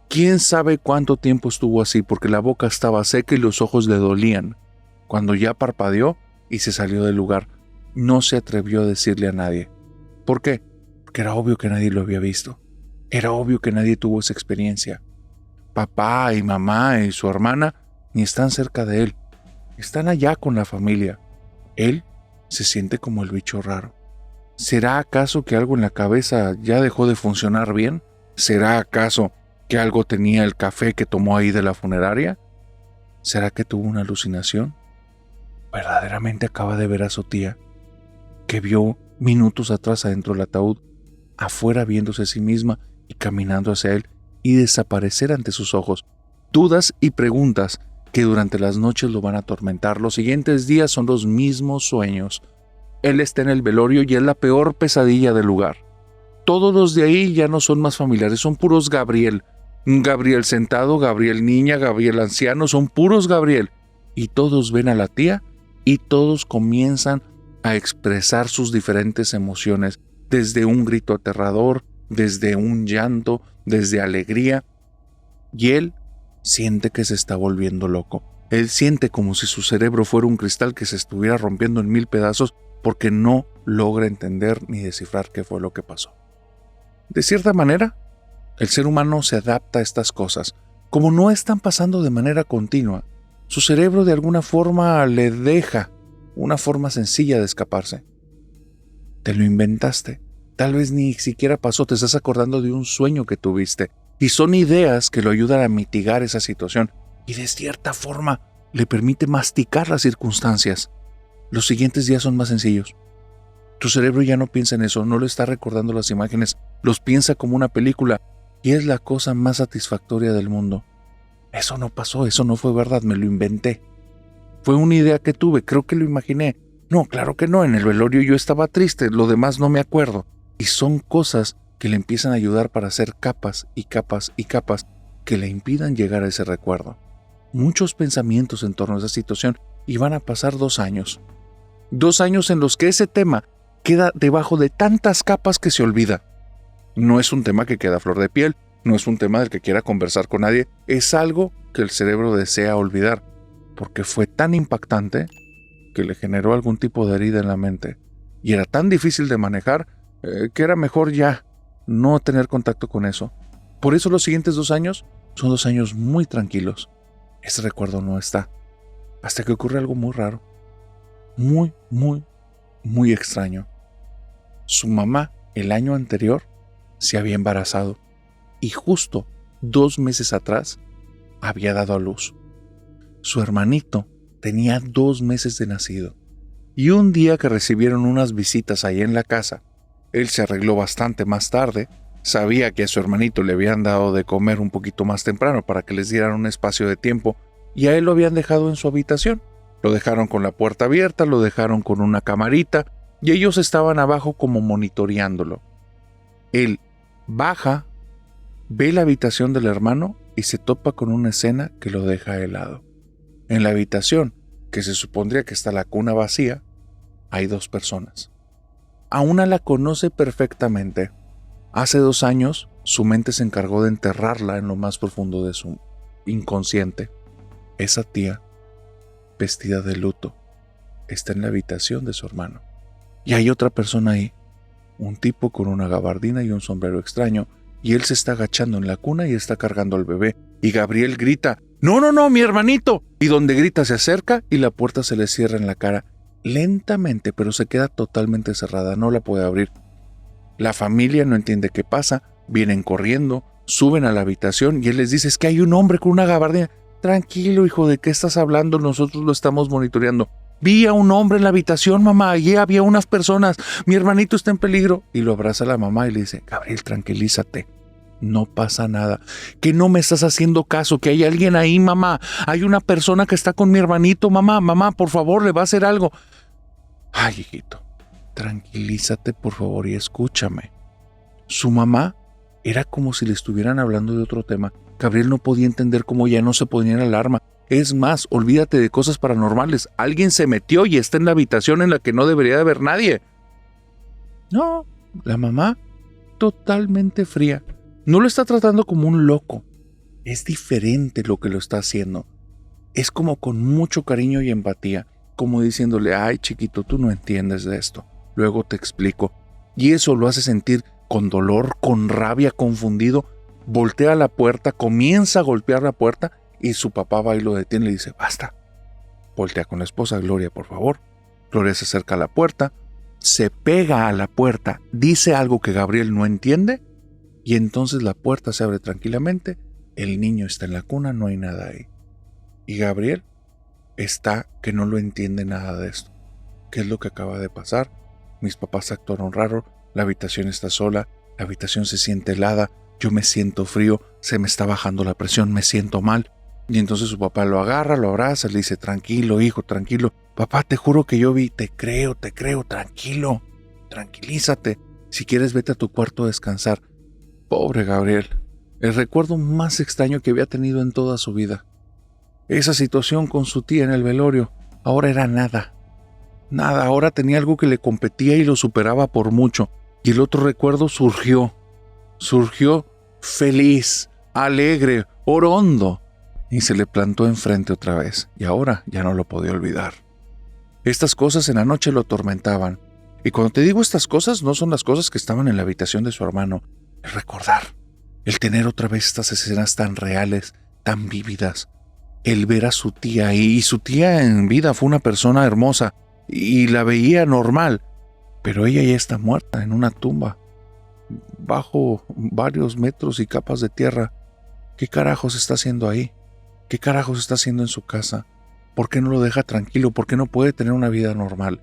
S1: ¿Quién sabe cuánto tiempo estuvo así? Porque la boca estaba seca y los ojos le dolían. Cuando ya parpadeó y se salió del lugar, no se atrevió a decirle a nadie. ¿Por qué? Porque era obvio que nadie lo había visto. Era obvio que nadie tuvo esa experiencia. Papá y mamá y su hermana ni están cerca de él. Están allá con la familia. Él se siente como el bicho raro. ¿Será acaso que algo en la cabeza ya dejó de funcionar bien? ¿Será acaso que algo tenía el café que tomó ahí de la funeraria? ¿Será que tuvo una alucinación? Verdaderamente acaba de ver a su tía, que vio minutos atrás adentro del ataúd, afuera viéndose a sí misma y caminando hacia él y desaparecer ante sus ojos. Dudas y preguntas que durante las noches lo van a atormentar. Los siguientes días son los mismos sueños. Él está en el velorio y es la peor pesadilla del lugar. Todos los de ahí ya no son más familiares, son puros Gabriel. Gabriel sentado, Gabriel niña, Gabriel anciano, son puros Gabriel. Y todos ven a la tía y todos comienzan a expresar sus diferentes emociones, desde un grito aterrador, desde un llanto, desde alegría. Y él siente que se está volviendo loco. Él siente como si su cerebro fuera un cristal que se estuviera rompiendo en 1000 pedazos porque no logra entender ni descifrar qué fue lo que pasó. De cierta manera, el ser humano se adapta a estas cosas. Como no están pasando de manera continua, su cerebro de alguna forma le deja una forma sencilla de escaparse. Te lo inventaste. Tal vez ni siquiera pasó, te estás acordando de un sueño que tuviste. Y son ideas que lo ayudan a mitigar esa situación y de cierta forma le permite masticar las circunstancias. Los siguientes días son más sencillos. Tu cerebro ya no piensa en eso, no lo está recordando las imágenes, los piensa como una película y es la cosa más satisfactoria del mundo. Eso no pasó, eso no fue verdad, me lo inventé. Fue una idea que tuve, creo que lo imaginé. No, claro que no, en el velorio yo estaba triste, lo demás no me acuerdo. Y son cosas que le empiezan a ayudar para hacer capas y capas y capas que le impidan llegar a ese recuerdo. Muchos pensamientos en torno a esa situación y van a pasar 2 años. 2 años en los que ese tema queda debajo de tantas capas que se olvida. No es un tema que queda a flor de piel, no es un tema del que quiera conversar con nadie, es algo que el cerebro desea olvidar, porque fue tan impactante que le generó algún tipo de herida en la mente. Y era tan difícil de manejar que era mejor ya no tener contacto con eso. Por eso los siguientes 2 años son 2 años muy tranquilos. Ese recuerdo no está. Hasta que ocurre algo muy raro. Muy, muy, muy extraño. Su mamá, el año anterior, se había embarazado. Y justo 2 meses atrás, había dado a luz. Su hermanito tenía 2 meses de nacido. Y un día que recibieron unas visitas ahí en la casa, él se arregló bastante más tarde, sabía que a su hermanito le habían dado de comer un poquito más temprano para que les dieran un espacio de tiempo, y a él lo habían dejado en su habitación. Lo dejaron con la puerta abierta, lo dejaron con una camarita, y ellos estaban abajo como monitoreándolo. Él baja, ve la habitación del hermano y se topa con una escena que lo deja helado. En la habitación, que se supondría que está la cuna vacía, hay 2 personas. A una la conoce perfectamente. Hace 2 años, su mente se encargó de enterrarla en lo más profundo de su inconsciente. Esa tía, vestida de luto, está en la habitación de su hermano. Y hay otra persona ahí, un tipo con una gabardina y un sombrero extraño, y él se está agachando en la cuna y está cargando al bebé. Y Gabriel grita, ¡No, no, no, mi hermanito! Y donde grita se acerca y la puerta se le cierra en la cara. Lentamente, pero se queda totalmente cerrada, no la puede abrir. La familia no entiende qué pasa, vienen corriendo, suben a la habitación y él les dice, es que hay un hombre con una gabardina. Tranquilo, hijo, ¿de qué estás hablando? Nosotros lo estamos monitoreando. Vi a un hombre en la habitación, mamá, allí había unas personas, mi hermanito está en peligro. Y lo abraza a la mamá y le dice, Gabriel, tranquilízate, no pasa nada, que no me estás haciendo caso, que hay alguien ahí, mamá, hay una persona que está con mi hermanito, mamá, por favor, le va a hacer algo. Ay, hijito, tranquilízate, por favor, y escúchame. Su mamá era como si le estuvieran hablando de otro tema. Gabriel no podía entender cómo ya no se ponía en alarma. Es más, olvídate de cosas paranormales. Alguien se metió y está en la habitación en la que no debería de haber nadie. No, la mamá, totalmente fría. No lo está tratando como un loco. Es diferente lo que lo está haciendo. Es como con mucho cariño y empatía, como diciéndole, ay, chiquito, tú no entiendes de esto. Luego te explico. Y eso lo hace sentir con dolor, con rabia, confundido. Voltea a la puerta, comienza a golpear la puerta y su papá va y lo detiene y le dice, basta. Voltea con la esposa, Gloria, por favor. Gloria se acerca a la puerta, se pega a la puerta, dice algo que Gabriel no entiende y entonces la puerta se abre tranquilamente, el niño está en la cuna, no hay nada ahí. Y Gabriel está que no lo entiende nada de esto. ¿Qué es lo que acaba de pasar? Mis papás actuaron raro, la habitación está sola, la habitación se siente helada, yo me siento frío, se me está bajando la presión, me siento mal. Y entonces su papá lo agarra, lo abraza, le dice, tranquilo, hijo, tranquilo. Papá, te juro que yo vi, te creo, tranquilo, tranquilízate. Si quieres, vete a tu cuarto a descansar. Pobre Gabriel, el recuerdo más extraño que había tenido en toda su vida. Esa situación con su tía en el velorio, ahora era nada. Nada, ahora tenía algo que le competía y lo superaba por mucho. Y el otro recuerdo surgió feliz, alegre, orondo. Y se le plantó enfrente otra vez, y ahora ya no lo podía olvidar. Estas cosas en la noche lo atormentaban. Y cuando te digo estas cosas, no son las cosas que estaban en la habitación de su hermano. El recordar, el tener otra vez estas escenas tan reales, tan vívidas. El ver a su tía, y su tía en vida fue una persona hermosa, y la veía normal, pero ella ya está muerta en una tumba, bajo varios metros y capas de tierra. ¿Qué carajos está haciendo ahí? ¿Qué carajos está haciendo en su casa? ¿Por qué no lo deja tranquilo? ¿Por qué no puede tener una vida normal?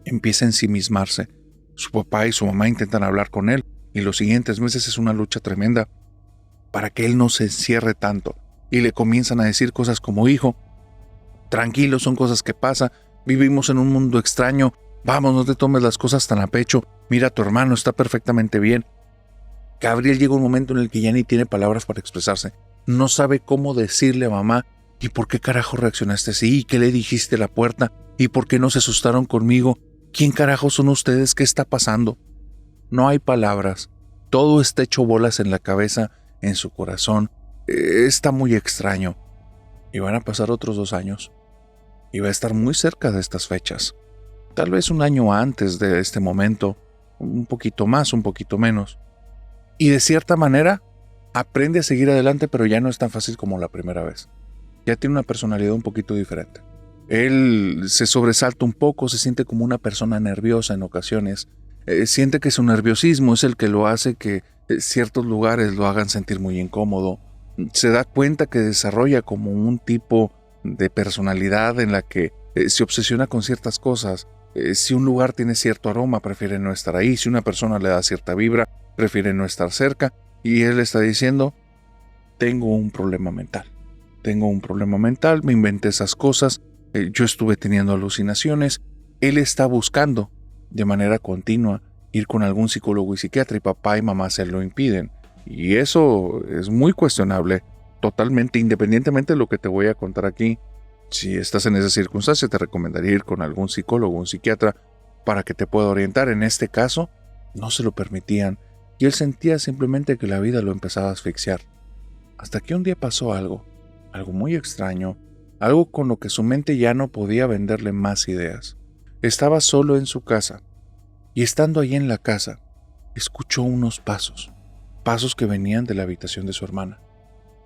S1: Empieza a ensimismarse. Su papá y su mamá intentan hablar con él, y los siguientes meses es una lucha tremenda para que él no se encierre tanto. Y le comienzan a decir cosas como, hijo, tranquilo, son cosas que pasan, vivimos en un mundo extraño, vamos, no te tomes las cosas tan a pecho, mira, tu hermano está perfectamente bien. Gabriel llega un momento en el que ya ni tiene palabras para expresarse. No sabe cómo decirle a mamá, ¿y por qué carajo reaccionaste así? ¿Y qué le dijiste a la puerta? ¿Y por qué no se asustaron conmigo? ¿Quién carajo son ustedes? ¿Qué está pasando? No hay palabras. Todo está hecho bolas en la cabeza, en su corazón. Está muy extraño. Y van a pasar otros 2 años. Y va a estar muy cerca de estas fechas. Tal vez un año antes de este momento. Un poquito más, un poquito menos. Y de cierta manera, aprende a seguir adelante, pero ya no es tan fácil como la primera vez. Ya tiene una personalidad un poquito diferente. Él se sobresalta un poco, se siente como una persona nerviosa en ocasiones. Siente que su nerviosismo es el que lo hace que ciertos lugares lo hagan sentir muy incómodo. Se da cuenta que desarrolla como un tipo de personalidad en la que se obsesiona con ciertas cosas. Si un lugar tiene cierto aroma, prefiere no estar ahí. Si una persona le da cierta vibra, prefiere no estar cerca. Y él está diciendo, tengo un problema mental. Me inventé esas cosas. Yo estuve teniendo alucinaciones. Él está buscando de manera continua ir con algún psicólogo y psiquiatra y papá y mamá se lo impiden. Y eso es muy cuestionable, totalmente, independientemente de lo que te voy a contar aquí. Si estás en esa circunstancia, te recomendaría ir con algún psicólogo o un psiquiatra para que te pueda orientar. En este caso, no se lo permitían y él sentía simplemente que la vida lo empezaba a asfixiar. Hasta que un día pasó algo muy extraño, algo con lo que su mente ya no podía venderle más ideas. Estaba solo en su casa, y estando allí en la casa, escuchó unos pasos que venían de la habitación de su hermana.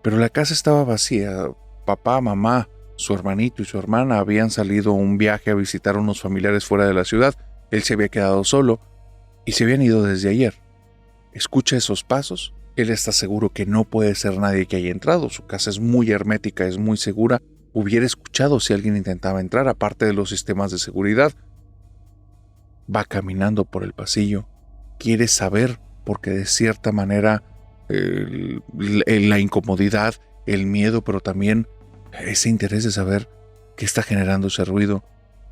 S1: Pero la casa estaba vacía. Papá, mamá, su hermanito y su hermana habían salido a un viaje a visitar a unos familiares fuera de la ciudad. Él se había quedado solo y se habían ido desde ayer. Escucha esos pasos. Él está seguro que no puede ser nadie que haya entrado. Su casa es muy hermética, es muy segura. Hubiera escuchado si alguien intentaba entrar, aparte de los sistemas de seguridad. Va caminando por el pasillo. Quiere saber, porque de cierta manera la incomodidad, el miedo, pero también ese interés de saber qué está generando ese ruido,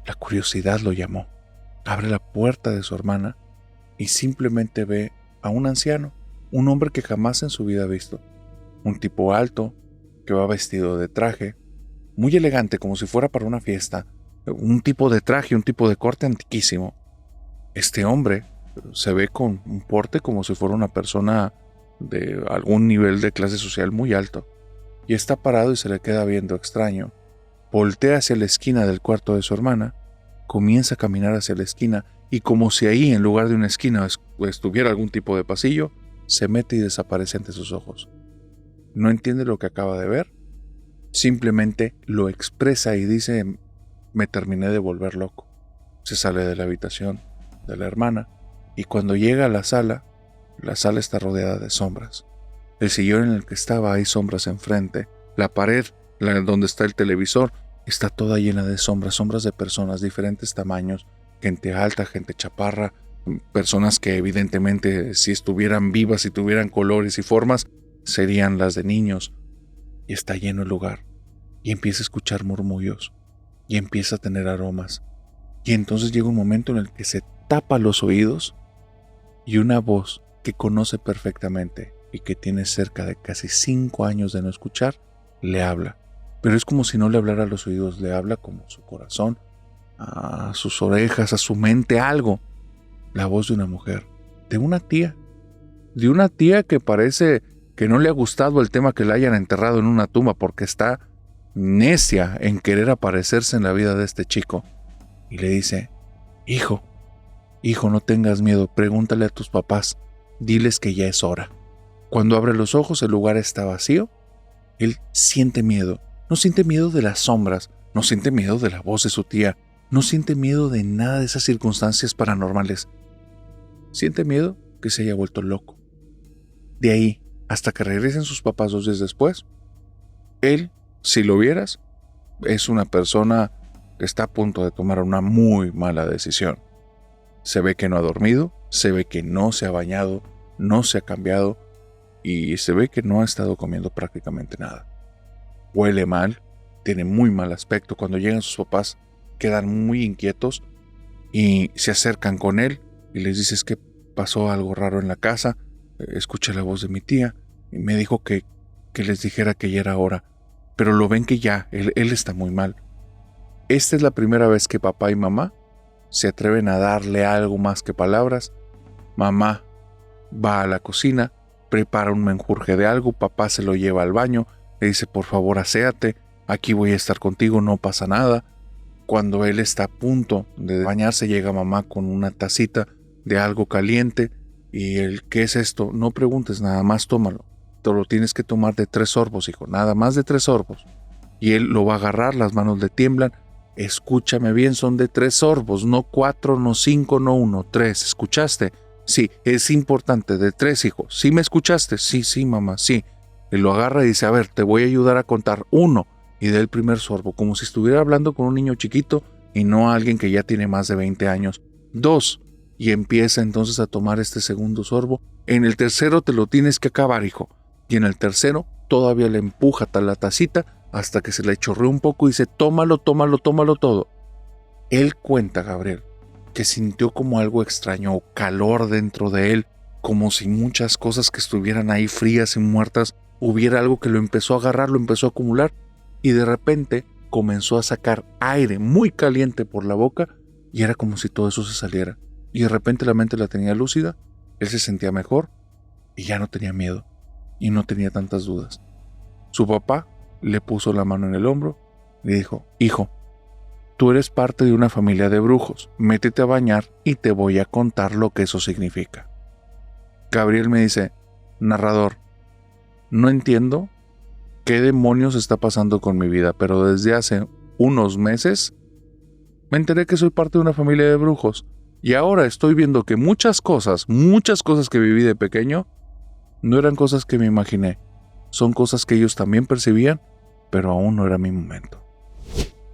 S1: la curiosidad lo llamó. Abre la puerta de su hermana y simplemente ve a un anciano, un hombre que jamás en su vida ha visto. Un tipo alto, que va vestido de traje, muy elegante, como si fuera para una fiesta. Un tipo de traje, un tipo de corte antiquísimo. Este hombre se ve con un porte como si fuera una persona de algún nivel de clase social muy alto. Y está parado y se le queda viendo extraño. Voltea hacia la esquina del cuarto de su hermana, comienza a caminar hacia la esquina y como si ahí en lugar de una esquina estuviera algún tipo de pasillo, se mete y desaparece ante sus ojos. No entiende lo que acaba de ver, simplemente lo expresa y dice, me terminé de volver loco. Se sale de la habitación de la hermana y cuando llega a la sala está rodeada de sombras. El sillón en el que estaba hay sombras enfrente, la pared donde está el televisor está toda llena de sombras de personas, diferentes tamaños, gente alta, gente chaparra, personas que evidentemente si estuvieran vivas, si tuvieran colores y formas, serían las de niños. Y está lleno el lugar. Y empieza a escuchar murmullos. Y empieza a tener aromas. Y entonces llega un momento en el que se tapa los oídos y una voz que conoce perfectamente y que tiene cerca de casi 5 años de no escuchar, le habla. Pero es como si no le hablara a los oídos, le habla como su corazón, a sus orejas, a su mente, algo. La voz de una mujer, de una tía que parece que no le ha gustado el tema que la hayan enterrado en una tumba porque está necia en querer aparecerse en la vida de este chico. Y le dice, hijo, no tengas miedo, pregúntale a tus papás, diles que ya es hora. Cuando abre los ojos el lugar está vacío. Él siente miedo, no siente miedo de las sombras, no siente miedo de la voz de su tía, no siente miedo de nada de esas circunstancias paranormales. Siente miedo que se haya vuelto loco. De ahí hasta que regresen sus papás 2 días después, él, si lo vieras, es una persona que está a punto de tomar una muy mala decisión. Se ve que no ha dormido, se ve que no se ha bañado, no se ha cambiado y se ve que no ha estado comiendo prácticamente nada. Huele mal, tiene muy mal aspecto. Cuando llegan sus papás quedan muy inquietos y se acercan con él y les dices que pasó algo raro en la casa. Escuché la voz de mi tía y me dijo que les dijera que ya era hora, pero lo ven que ya, él está muy mal. Esta es la primera vez que papá y mamá se atreven a darle algo más que palabras. Mamá va a la cocina, prepara un menjurje de algo, papá se lo lleva al baño, le dice por favor aséate, aquí voy a estar contigo, no pasa nada. Cuando él está a punto de bañarse, llega mamá con una tacita de algo caliente y él, ¿qué es esto? No preguntes, nada más tómalo. Te lo tienes que tomar de 3 sorbos, hijo, nada más de 3 sorbos. Y él lo va a agarrar, las manos le tiemblan. Escúchame bien, son de 3 sorbos, no 4, no 5, no 1, 3. ¿Escuchaste? Sí, es importante, de 3, hijo. ¿Sí me escuchaste? Sí, mamá, sí. Él lo agarra y dice, a ver, te voy a ayudar a contar 1. Y da el primer sorbo, como si estuviera hablando con un niño chiquito y no a alguien que ya tiene más de 20 años. 2. Y empieza entonces a tomar este segundo sorbo. En el tercero te lo tienes que acabar, hijo. Y en el tercero todavía le empuja la tacita hasta que se le chorreó un poco y dice, tómalo todo. Él cuenta, Gabriel, que sintió como algo extraño, calor dentro de él, como si muchas cosas que estuvieran ahí frías y muertas, hubiera algo que lo empezó a agarrar, lo empezó a acumular, y de repente comenzó a sacar aire muy caliente por la boca y era como si todo eso se saliera. Y de repente la mente la tenía lúcida, él se sentía mejor y ya no tenía miedo y no tenía tantas dudas. Su papá le puso la mano en el hombro y le dijo, hijo, tú eres parte de una familia de brujos, métete a bañar y te voy a contar lo que eso significa. Gabriel me dice, narrador, no entiendo qué demonios está pasando con mi vida, pero desde hace unos meses me enteré que soy parte de una familia de brujos y ahora estoy viendo que muchas cosas que viví de pequeño no eran cosas que me imaginé, son cosas que ellos también percibían, pero aún no era mi momento.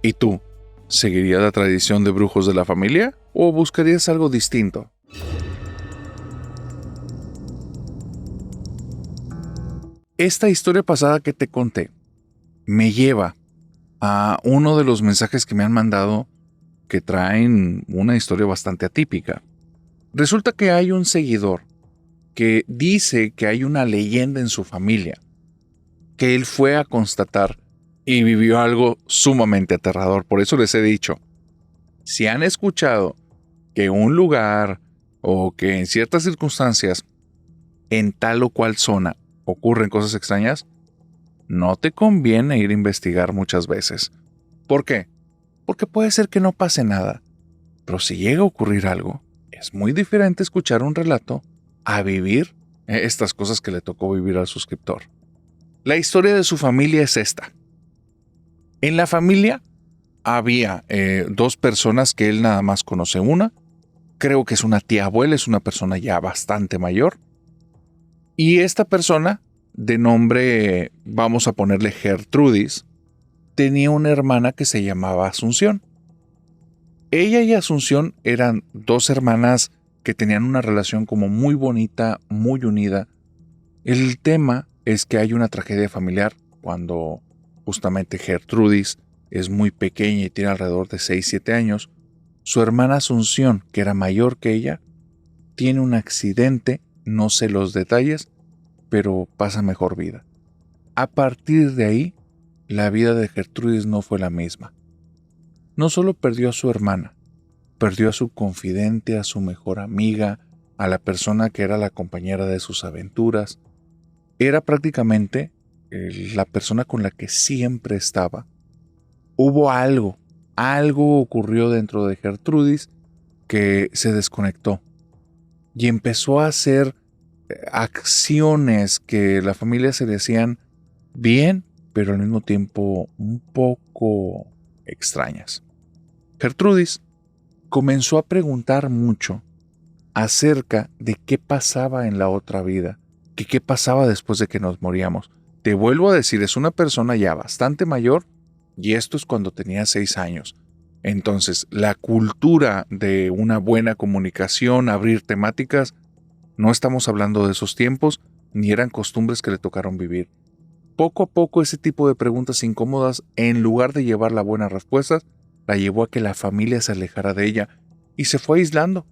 S1: ¿Y tú? ¿Seguirías la tradición de brujos de la familia o buscarías algo distinto? Esta historia pasada que te conté me lleva a uno de los mensajes que me han mandado que traen una historia bastante atípica. Resulta que hay un seguidor que dice que hay una leyenda en su familia, que él fue a constatar y vivió algo sumamente aterrador. Por eso les he dicho, si han escuchado que un lugar o que en ciertas circunstancias en tal o cual zona ocurren cosas extrañas, no te conviene ir a investigar muchas veces. ¿Por qué? Porque puede ser que no pase nada, pero si llega a ocurrir algo, es muy diferente escuchar un relato a vivir estas cosas que le tocó vivir al suscriptor. La historia de su familia es esta. En la familia había 2 personas que él nada más conoce una. Creo que es una tía abuela, es una persona ya bastante mayor. Y esta persona, de nombre, vamos a ponerle Gertrudis, tenía una hermana que se llamaba Asunción. Ella y Asunción eran 2 hermanas que tenían una relación como muy bonita, muy unida. El tema es que hay una tragedia familiar cuando justamente Gertrudis es muy pequeña y tiene alrededor de 6-7 años. Su hermana Asunción, que era mayor que ella, tiene un accidente, no sé los detalles, pero pasa mejor vida. A partir de ahí, la vida de Gertrudis no fue la misma. No solo perdió a su hermana, perdió a su confidente, a su mejor amiga, a la persona que era la compañera de sus aventuras. Era prácticamente la persona con la que siempre estaba. Hubo algo ocurrió dentro de Gertrudis que se desconectó y empezó a hacer acciones que la familia se decían bien, pero al mismo tiempo un poco extrañas. Gertrudis comenzó a preguntar mucho acerca de qué pasaba en la otra vida, que qué pasaba después de que nos moríamos. Te vuelvo a decir, es una persona ya bastante mayor y esto es cuando tenía 6 años. Entonces, la cultura de una buena comunicación, abrir temáticas, no estamos hablando de esos tiempos, ni eran costumbres que le tocaron vivir. Poco a poco ese tipo de preguntas incómodas, en lugar de llevarla a buenas respuestas, la llevó a que la familia se alejara de ella y se fue aislando.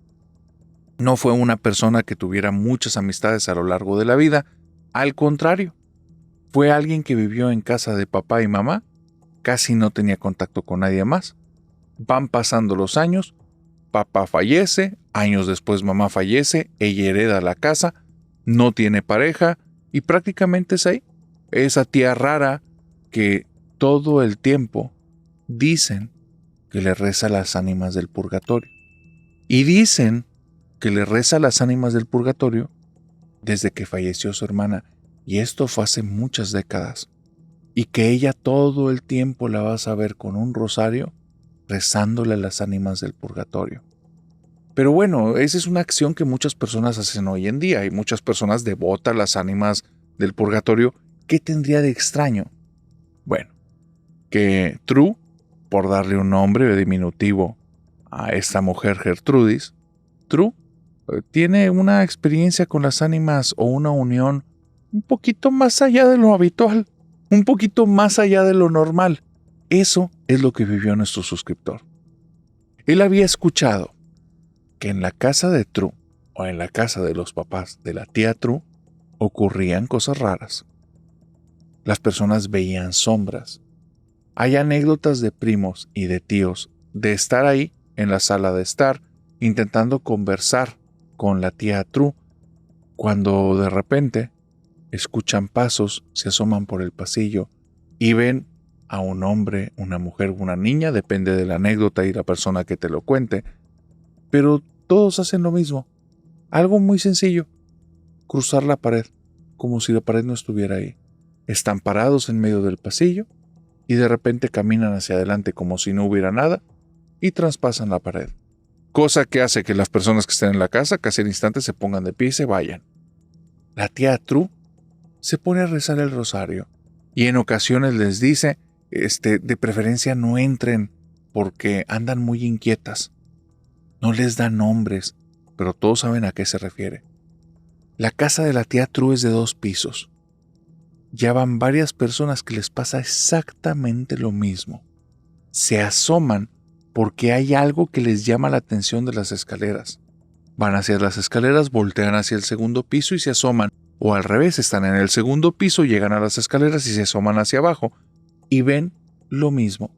S1: No fue una persona que tuviera muchas amistades a lo largo de la vida, al contrario, fue alguien que vivió en casa de papá y mamá, casi no tenía contacto con nadie más. Van pasando los años, papá fallece, años después mamá fallece, ella hereda la casa, no tiene pareja y prácticamente es ahí. Esa tía rara que todo el tiempo dicen que le reza a las ánimas del purgatorio. Y dicen que le reza a las ánimas del purgatorio desde que falleció su hermana, y esto fue hace muchas décadas, y que ella todo el tiempo la vas a ver con un rosario rezándole a las ánimas del purgatorio. Pero bueno, esa es una acción que muchas personas hacen hoy en día. Hay muchas personas devotas a las ánimas del purgatorio. ¿Qué tendría de extraño? Bueno, que True, por darle un nombre diminutivo a esta mujer Gertrudis, True tiene una experiencia con las ánimas o una unión un poquito más allá de lo habitual, un poquito más allá de lo normal. Eso es lo que vivió nuestro suscriptor. Él había escuchado que en la casa de True, o en la casa de los papás de la tía True, ocurrían cosas raras. Las personas veían sombras. Hay anécdotas de primos y de tíos de estar ahí en la sala de estar intentando conversar con la tía True, cuando de repente escuchan pasos, se asoman por el pasillo y ven a un hombre, una mujer, una niña, depende de la anécdota y la persona que te lo cuente, pero todos hacen lo mismo, algo muy sencillo, cruzar la pared, como si la pared no estuviera ahí. Están parados en medio del pasillo y de repente caminan hacia adelante como si no hubiera nada y traspasan la pared. Cosa que hace que las personas que estén en la casa casi al instante se pongan de pie y se vayan. La tía True se pone a rezar el rosario y en ocasiones les dice, de preferencia no entren porque andan muy inquietas. No les da nombres, pero todos saben a qué se refiere. La casa de la tía True es de 2 pisos. Ya van varias personas que les pasa exactamente lo mismo. Se asoman porque hay algo que les llama la atención de las escaleras. Van hacia las escaleras, voltean hacia el segundo piso y se asoman. O al revés, están en el segundo piso, llegan a las escaleras y se asoman hacia abajo. Y ven lo mismo.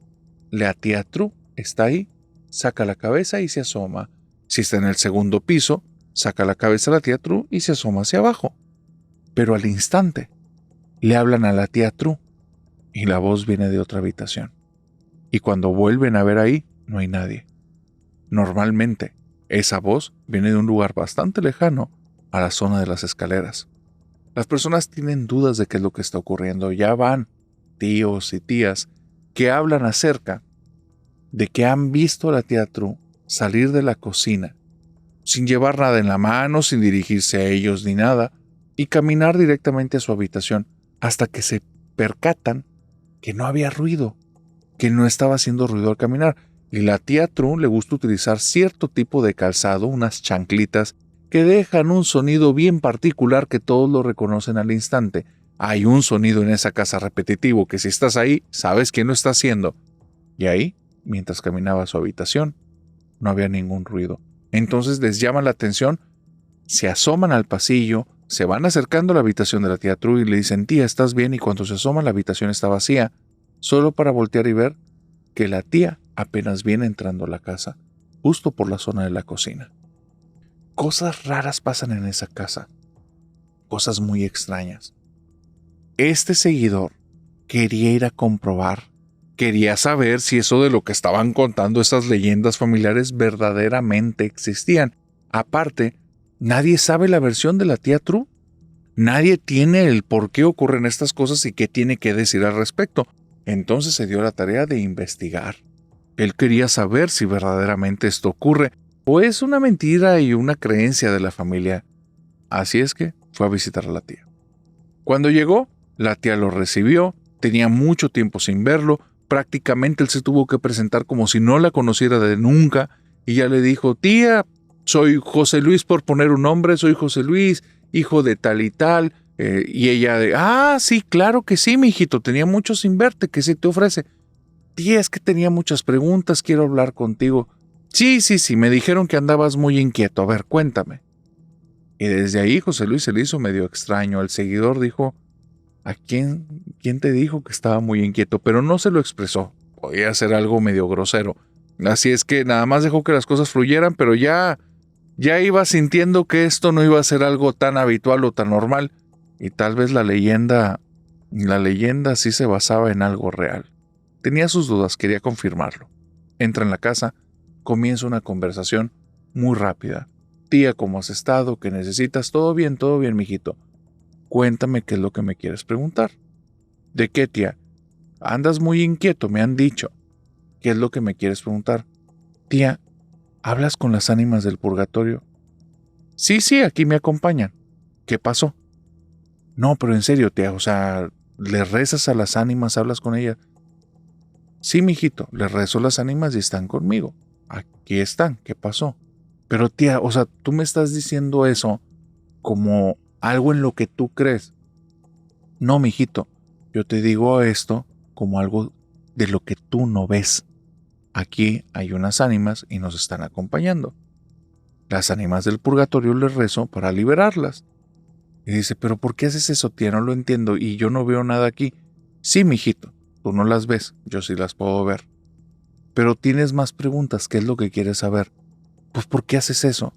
S1: La tía True está ahí, saca la cabeza y se asoma. Si está en el segundo piso, saca la cabeza la tía True y se asoma hacia abajo. Pero al instante, le hablan a la tía True y la voz viene de otra habitación. Y cuando vuelven a ver ahí, no hay nadie. Normalmente, esa voz viene de un lugar bastante lejano a la zona de las escaleras. Las personas tienen dudas de qué es lo que está ocurriendo. Ya van tíos y tías que hablan acerca de que han visto a la tía True salir de la cocina sin llevar nada en la mano, sin dirigirse a ellos ni nada, y caminar directamente a su habitación hasta que se percatan que no había ruido, que no estaba haciendo ruido al caminar. Y la tía True le gusta utilizar cierto tipo de calzado, unas chanclitas, que dejan un sonido bien particular que todos lo reconocen al instante. Hay un sonido en esa casa repetitivo que si estás ahí, sabes quién lo está haciendo. Y ahí, mientras caminaba a su habitación, no había ningún ruido. Entonces les llama la atención, se asoman al pasillo, se van acercando a la habitación de la tía True y le dicen, tía, ¿estás bien? Y cuando se asoman, la habitación está vacía, solo para voltear y ver que la tía apenas viene entrando a la casa, justo por la zona de la cocina. Cosas raras pasan en esa casa, cosas muy extrañas. Este seguidor quería ir a comprobar, quería saber si eso de lo que estaban contando esas leyendas familiares verdaderamente existían. Aparte, nadie sabe la versión de la tía True. Nadie tiene el por qué ocurren estas cosas y qué tiene que decir al respecto. Entonces se dio la tarea de investigar. Él quería saber si verdaderamente esto ocurre o es una mentira y una creencia de la familia. Así es que fue a visitar a la tía. Cuando llegó, la tía lo recibió, tenía mucho tiempo sin verlo, prácticamente él se tuvo que presentar como si no la conociera de nunca, y ya le dijo, tía, soy José Luis por poner un nombre, soy José Luis, hijo de tal y tal, y ella sí, claro que sí, mijito, tenía mucho sin verte, ¿qué se te ofrece? Tía, es que tenía muchas preguntas, quiero hablar contigo. Sí, me dijeron que andabas muy inquieto, a ver, cuéntame. Y desde ahí José Luis se le hizo medio extraño. El seguidor dijo, ¿a quién te dijo que estaba muy inquieto? Pero no se lo expresó. Podía ser algo medio grosero. Así es que nada más dejó que las cosas fluyeran, pero ya iba sintiendo que esto no iba a ser algo tan habitual o tan normal, y tal vez la leyenda sí se basaba en algo real. Tenía sus dudas, quería confirmarlo. Entra en la casa, comienza una conversación muy rápida. Tía, ¿cómo has estado? ¿Qué necesitas? Todo bien, mijito. Cuéntame qué es lo que me quieres preguntar. ¿De qué, tía? Andas muy inquieto, me han dicho. ¿Qué es lo que me quieres preguntar? Tía, ¿hablas con las ánimas del purgatorio? Sí, aquí me acompañan. ¿Qué pasó? No, pero en serio, tía, o sea, ¿le rezas a las ánimas, hablas con ellas? Sí, mijito, le rezo a las ánimas y están conmigo. Aquí están, ¿qué pasó? Pero tía, o sea, tú me estás diciendo eso como algo en lo que tú crees. No, mijito, yo te digo esto como algo de lo que tú no ves. Aquí hay unas ánimas y nos están acompañando. Las ánimas del purgatorio les rezo para liberarlas. Y dice, ¿pero por qué haces eso, tía? No lo entiendo y yo no veo nada aquí. Sí, mijito, tú no las ves, yo sí las puedo ver. Pero tienes más preguntas, ¿qué es lo que quieres saber? Pues, ¿por qué haces eso?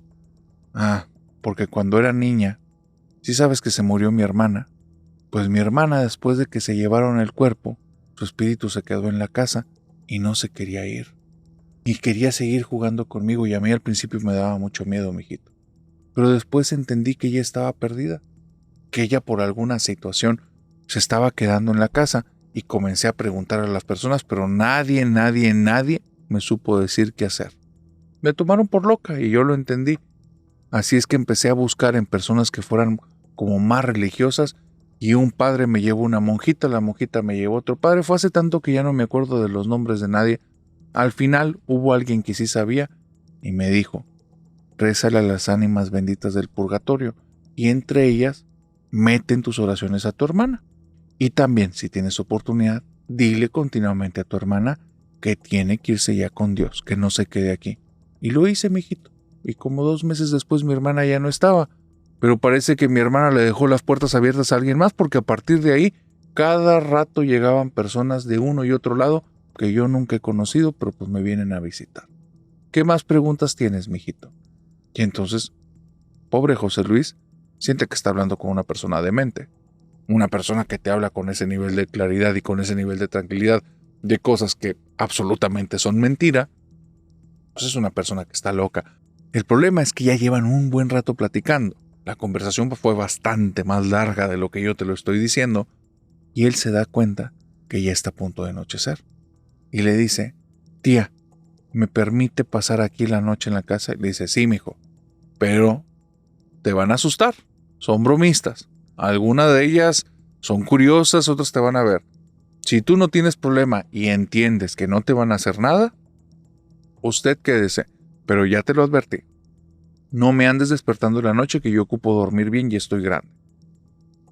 S1: Ah, porque cuando era niña, sí sabes que se murió mi hermana. Pues mi hermana, después de que se llevaron el cuerpo, su espíritu se quedó en la casa y no se quería ir. Y quería seguir jugando conmigo y a mí al principio me daba mucho miedo, mijito. Pero después entendí que ella estaba perdida, que ella por alguna situación se estaba quedando en la casa y comencé a preguntar a las personas, pero nadie me supo decir qué hacer. Me tomaron por loca y yo lo entendí. Así es que empecé a buscar en personas que fueran como más religiosas y un padre me llevó una monjita, la monjita me llevó otro padre. Fue hace tanto que ya no me acuerdo de los nombres de nadie. Al final hubo alguien que sí sabía y me dijo, rézale a las ánimas benditas del purgatorio y entre ellas meten tus oraciones a tu hermana. Y también, si tienes oportunidad, dile continuamente a tu hermana que tiene que irse ya con Dios, que no se quede aquí. Y lo hice, mijito. Y como 2 meses después mi hermana ya no estaba. Pero parece que mi hermana le dejó las puertas abiertas a alguien más porque a partir de ahí, cada rato llegaban personas de uno y otro lado que yo nunca he conocido, pero pues me vienen a visitar. ¿Qué más preguntas tienes, mijito? Y entonces, pobre José Luis, siente que está hablando con una persona demente. Una persona que te habla con ese nivel de claridad y con ese nivel de tranquilidad de cosas que absolutamente son mentira, pues es una persona que está loca. El problema es que ya llevan un buen rato platicando. La conversación fue bastante más larga de lo que yo te lo estoy diciendo y él se da cuenta que ya está a punto de anochecer. Y le dice, tía, ¿me permite pasar aquí la noche en la casa? Y le dice, sí, mijo, pero te van a asustar. Son bromistas. Algunas de ellas son curiosas, otras te van a ver. Si tú no tienes problema y entiendes que no te van a hacer nada, usted quédese, pero ya te lo advertí. No me andes despertando en la noche que yo ocupo dormir bien y estoy grande.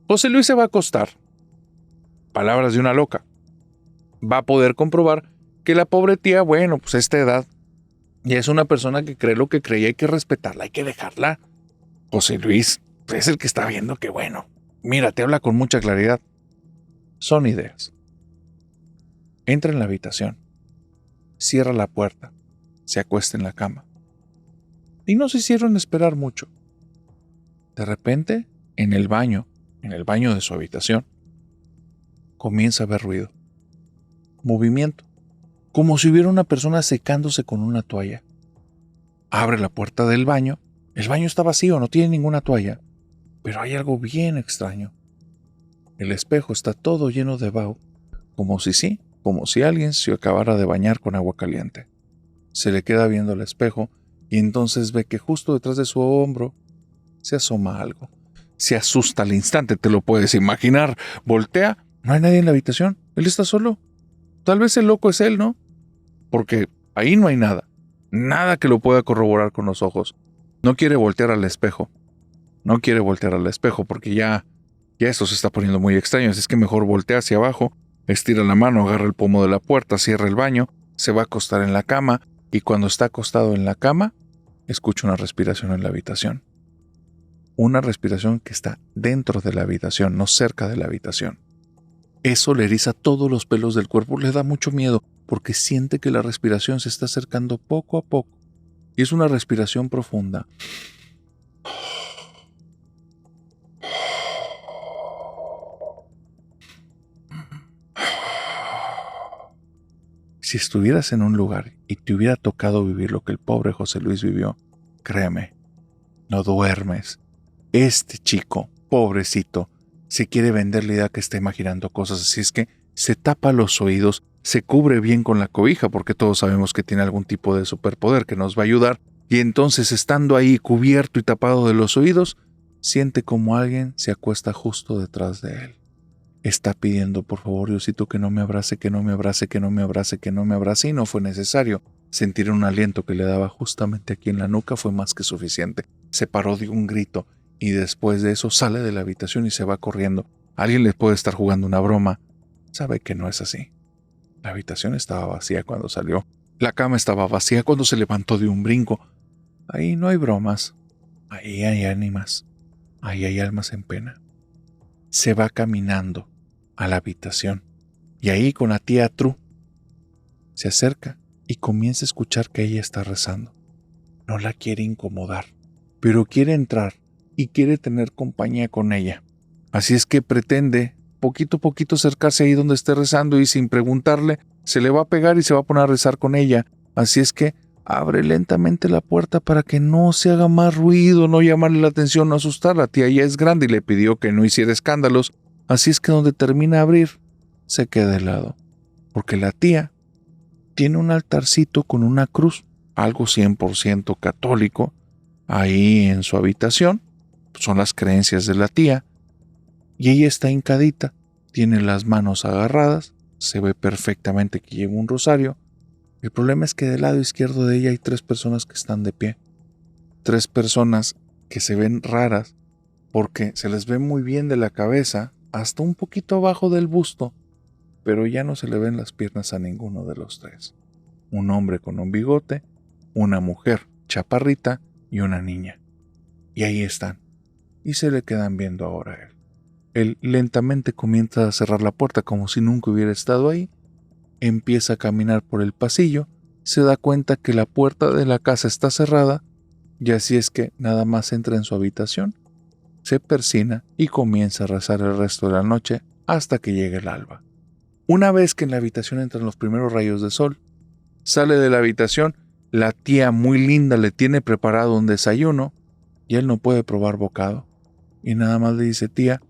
S1: José Luis se va a acostar. Palabras de una loca. Va a poder comprobar que la pobre tía, bueno, pues a esta edad, ya es una persona que cree lo que cree y hay que respetarla, hay que dejarla. José Luis es el que está viendo que, bueno, mira, te habla con mucha claridad. Son ideas. Entra en la habitación, cierra la puerta, se acuesta en la cama. Y no se hicieron esperar mucho. De repente, en el baño de su habitación, comienza a haber ruido. Movimiento, como si hubiera una persona secándose con una toalla. Abre la puerta del baño. El baño está vacío, no tiene ninguna toalla. Pero hay algo bien extraño. El espejo está todo lleno de vaho, como si alguien se acabara de bañar con agua caliente. Se le queda viendo al espejo y entonces ve que justo detrás de su hombro se asoma algo. Se asusta al instante, te lo puedes imaginar. Voltea, no hay nadie en la habitación, él está solo. Tal vez el loco es él, ¿no? Porque ahí no hay nada. Nada que lo pueda corroborar con los ojos. No quiere voltear al espejo. No quiere voltear al espejo porque ya esto se está poniendo muy extraño. Así es que mejor voltea hacia abajo, estira la mano, agarra el pomo de la puerta, cierra el baño, se va a acostar en la cama y cuando está acostado en la cama, escucha una respiración en la habitación. Una respiración que está dentro de la habitación, no cerca de la habitación. Eso le eriza todos los pelos del cuerpo, le da mucho miedo, porque siente que la respiración se está acercando poco a poco. Y es una respiración profunda. Si estuvieras en un lugar y te hubiera tocado vivir lo que el pobre José Luis vivió, créeme, no duermes. Este chico, pobrecito, se quiere vender la idea que está imaginando cosas, así es que se tapa los oídos, se cubre bien con la cobija, porque todos sabemos que tiene algún tipo de superpoder que nos va a ayudar, y entonces estando ahí cubierto y tapado de los oídos, siente como alguien se acuesta justo detrás de él. Está pidiendo, por favor, Diosito, que no me abrace, que no me abrace, que no me abrace, que no me abrace, y no fue necesario. Sentir un aliento que le daba justamente aquí en la nuca fue más que suficiente. Se paró de un grito, y después de eso sale de la habitación y se va corriendo. Alguien le puede estar jugando una broma. Sabe que no es así. La habitación estaba vacía cuando salió. La cama estaba vacía cuando se levantó de un brinco. Ahí no hay bromas. Ahí hay ánimas. Ahí hay almas en pena. Se va caminando a la habitación y ahí con la tía Tru se acerca y comienza a escuchar que ella está rezando. No la quiere incomodar, pero quiere entrar y quiere tener compañía con ella. Así es que pretende poquito a poquito acercarse ahí donde esté rezando y sin preguntarle se le va a pegar y se va a poner a rezar con ella. Así es que abre lentamente la puerta para que no se haga más ruido, no llamarle la atención, no asustarla. La tía ya es grande y le pidió que no hiciera escándalos. Así es que donde termina de abrir, se queda helado. Porque la tía tiene un altarcito con una cruz, algo 100% católico, ahí en su habitación. Son las creencias de la tía. Y ella está hincadita, tiene las manos agarradas, se ve perfectamente que lleva un rosario. El problema es que del lado izquierdo de ella hay 3 personas que están de pie. 3 personas que se ven raras porque se les ve muy bien de la cabeza hasta un poquito abajo del busto, pero ya no se le ven las piernas a ninguno de los 3. Un hombre con un bigote, una mujer chaparrita y una niña. Y ahí están. Y se le quedan viendo ahora a él. Él lentamente comienza a cerrar la puerta como si nunca hubiera estado ahí. Empieza a caminar por el pasillo, se da cuenta que la puerta de la casa está cerrada, y así es que nada más entra en su habitación, se persina y comienza a rezar el resto de la noche hasta que llegue el alba. Una vez que en la habitación entran los primeros rayos de sol, sale de la habitación, la tía muy linda le tiene preparado un desayuno, y él no puede probar bocado, y nada más le dice: tía,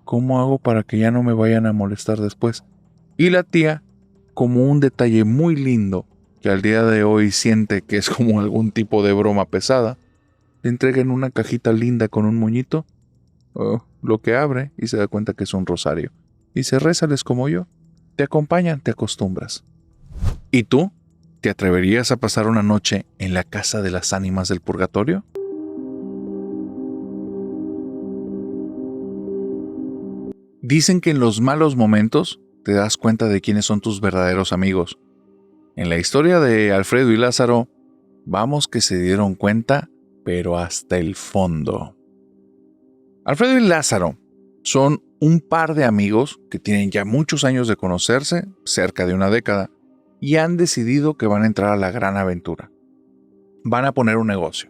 S1: ¿cómo hago para que ya no me vayan a molestar después? Y la tía, como un detalle muy lindo, que al día de hoy siente que es como algún tipo de broma pesada, le entrega en una cajita linda con un moñito, lo que abre y se da cuenta que es un rosario. Y se rézales como yo. Te acompañan, te acostumbras. ¿Y tú? ¿Te atreverías a pasar una noche en la casa de las ánimas del purgatorio? Dicen que en los malos momentos te das cuenta de quiénes son tus verdaderos amigos. En la historia de Alfredo y Lázaro, vamos que se dieron cuenta, pero hasta el fondo. Alfredo y Lázaro son un par de amigos que tienen ya muchos años de conocerse, cerca de una década, y han decidido que van a entrar a la gran aventura. Van a poner un negocio.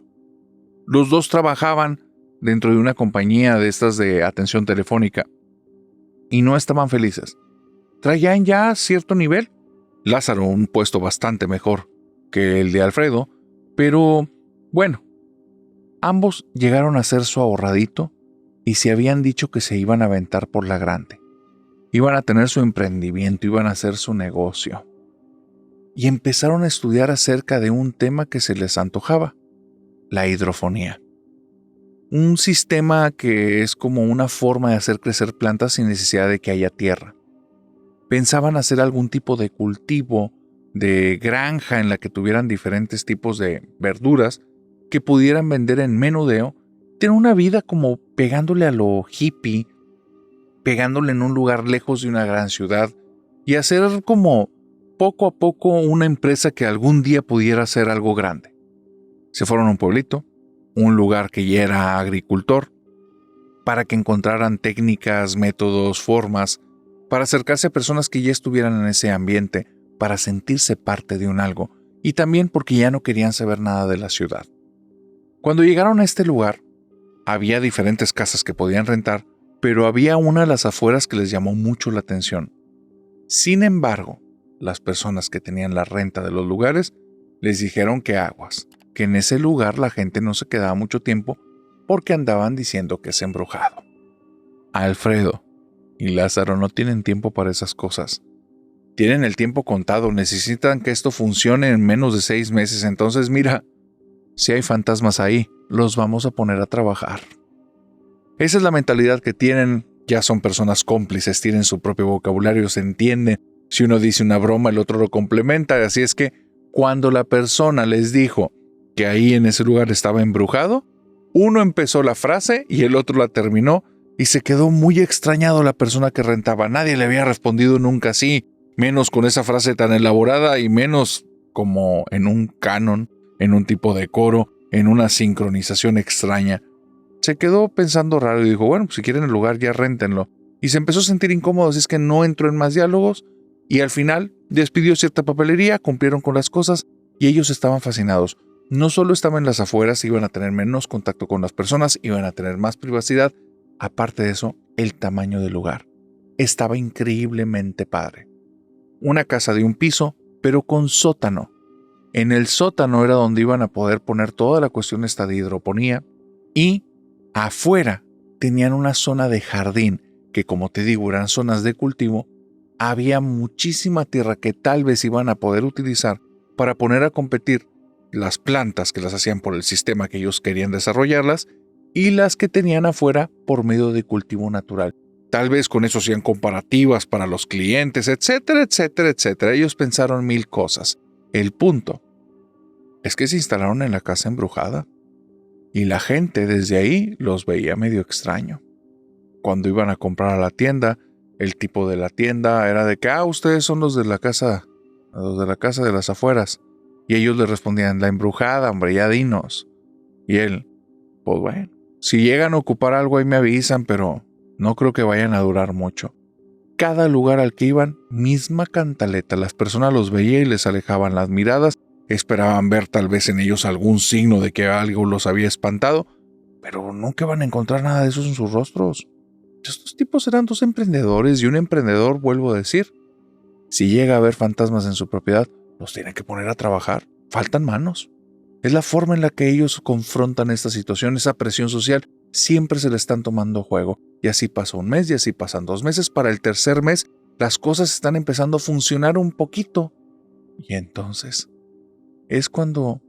S1: Los dos trabajaban dentro de una compañía de estas de atención telefónica y no estaban felices. Traían ya cierto nivel. Lázaro un puesto bastante mejor que el de Alfredo, pero bueno, ambos llegaron a hacer su ahorradito y se habían dicho que se iban a aventar por la grande. Iban a tener su emprendimiento, iban a hacer su negocio. Y empezaron a estudiar acerca de un tema que se les antojaba, la hidrofonía. Un sistema que es como una forma de hacer crecer plantas sin necesidad de que haya tierra. Pensaban hacer algún tipo de cultivo, de granja en la que tuvieran diferentes tipos de verduras que pudieran vender en menudeo, tener una vida como pegándole a lo hippie, pegándole en un lugar lejos de una gran ciudad y hacer como poco a poco una empresa que algún día pudiera ser algo grande. Se fueron a un pueblito, un lugar que ya era agricultor, para que encontraran técnicas, métodos, formas, para acercarse a personas que ya estuvieran en ese ambiente, para sentirse parte de un algo, y también porque ya no querían saber nada de la ciudad. Cuando llegaron a este lugar, había diferentes casas que podían rentar, pero había una a las afueras que les llamó mucho la atención. Sin embargo, las personas que tenían la renta de los lugares les dijeron que aguas, que en ese lugar la gente no se quedaba mucho tiempo porque andaban diciendo que es embrujado. Alfredo y Lázaro no tienen tiempo para esas cosas. Tienen el tiempo contado, necesitan que esto funcione en menos de 6 meses, entonces mira, si hay fantasmas ahí, los vamos a poner a trabajar. Esa es la mentalidad que tienen, ya son personas cómplices, tienen su propio vocabulario, se entiende. Si uno dice una broma, el otro lo complementa, así es que cuando la persona les dijo que ahí en ese lugar estaba embrujado, uno empezó la frase y el otro la terminó y se quedó muy extrañado la persona que rentaba. Nadie le había respondido nunca así, menos con esa frase tan elaborada y menos como en un canon, en un tipo de coro, en una sincronización extraña. Se quedó pensando raro y dijo, bueno, pues si quieren el lugar ya réntenlo. Y se empezó a sentir incómodo, así es que no entró en más diálogos y al final despidió cierta papelería, cumplieron con las cosas y ellos estaban fascinados. No solo estaban en las afueras, iban a tener menos contacto con las personas, iban a tener más privacidad. Aparte de eso, el tamaño del lugar estaba increíblemente padre. Una casa de un piso, pero con sótano. En el sótano era donde iban a poder poner toda la cuestión esta de hidroponía y afuera tenían una zona de jardín que, como te digo, eran zonas de cultivo. Había muchísima tierra que tal vez iban a poder utilizar para poner a competir las plantas que las hacían por el sistema que ellos querían desarrollarlas y las que tenían afuera por medio de cultivo natural. Tal vez con eso hacían comparativas para los clientes, etcétera, etcétera, etcétera. Ellos pensaron 1000 cosas. El punto es que se instalaron en la casa embrujada y la gente desde ahí los veía medio extraño. Cuando iban a comprar a la tienda, el tipo de la tienda era de que, ustedes son los de la casa de las afueras. Y ellos le respondían, la embrujada, hombre, ya dinos. Y él, pues bueno, si llegan a ocupar algo ahí me avisan, pero no creo que vayan a durar mucho. Cada lugar al que iban, misma cantaleta. Las personas los veían y les alejaban las miradas, esperaban ver tal vez en ellos algún signo de que algo los había espantado, pero nunca van a encontrar nada de eso en sus rostros. Estos tipos eran 2 emprendedores y un emprendedor, vuelvo a decir, si llega a haber fantasmas en su propiedad, los tiene que poner a trabajar. Faltan manos. Es la forma en la que ellos confrontan esta situación, esa presión social. Siempre se le están tomando juego. Y así pasa un mes, y así pasan 2 meses. Para el tercer mes, las cosas están empezando a funcionar un poquito. Y entonces, es cuando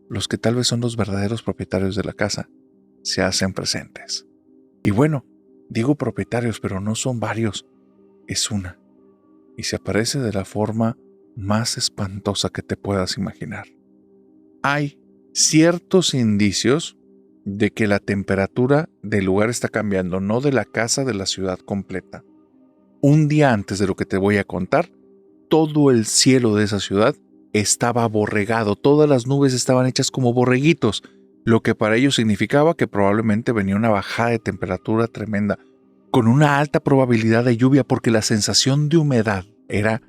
S1: los que tal vez son los verdaderos propietarios de la casa se hacen presentes. Y bueno, digo propietarios, pero no son varios. Es una. Y se aparece de la forma más espantosa que te puedas imaginar. Hay ciertos indicios de que la temperatura del lugar está cambiando, no de la casa, de la ciudad completa. Un día antes de lo que te voy a contar, todo el cielo de esa ciudad estaba aborregado, todas las nubes estaban hechas como borreguitos, lo que para ellos significaba que probablemente venía una bajada de temperatura tremenda, con una alta probabilidad de lluvia porque la sensación de humedad era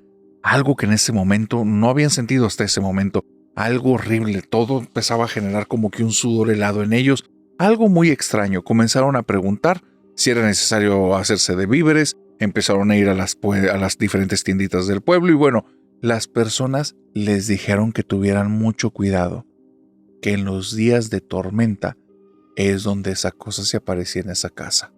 S1: algo que en ese momento no habían sentido hasta ese momento. Algo horrible, todo empezaba a generar como que un sudor helado en ellos. Algo muy extraño. Comenzaron a preguntar si era necesario hacerse de víveres. Empezaron a ir a las diferentes tienditas del pueblo y bueno, las personas les dijeron que tuvieran mucho cuidado, que en los días de tormenta es donde esa cosa se aparecía en esa casa.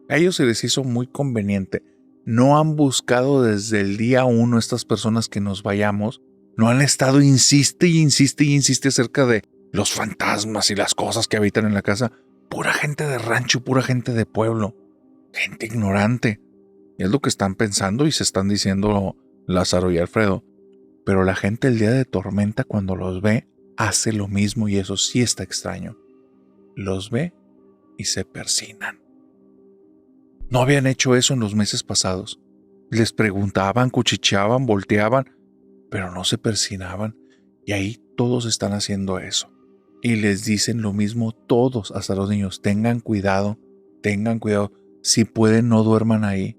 S1: A ellos se les hizo muy conveniente. No han buscado desde el día 1 estas personas que nos vayamos. No han estado insiste y insiste y insiste acerca de los fantasmas y las cosas que habitan en la casa. Pura gente de rancho, pura gente de pueblo. Gente ignorante. Y es lo que están pensando y se están diciendo Lázaro y Alfredo. Pero la gente el día de tormenta cuando los ve hace lo mismo y eso sí está extraño. Los ve y se persignan. No habían hecho eso en los meses pasados. Les preguntaban, cuchicheaban, volteaban, pero no se persinaban. Y ahí todos están haciendo eso. Y les dicen lo mismo todos, hasta los niños. Tengan cuidado. Si pueden, no duerman ahí.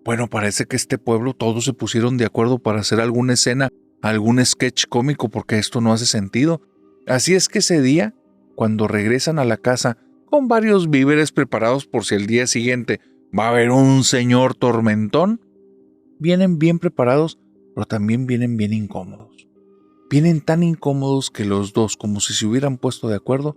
S1: Bueno, parece que este pueblo todos se pusieron de acuerdo para hacer alguna escena, algún sketch cómico, porque esto no hace sentido. Así es que ese día, cuando regresan a la casa con varios víveres preparados por si el día siguiente va a haber un señor tormentón, vienen bien preparados, pero también vienen bien incómodos. Vienen tan incómodos que los dos, como si se hubieran puesto de acuerdo,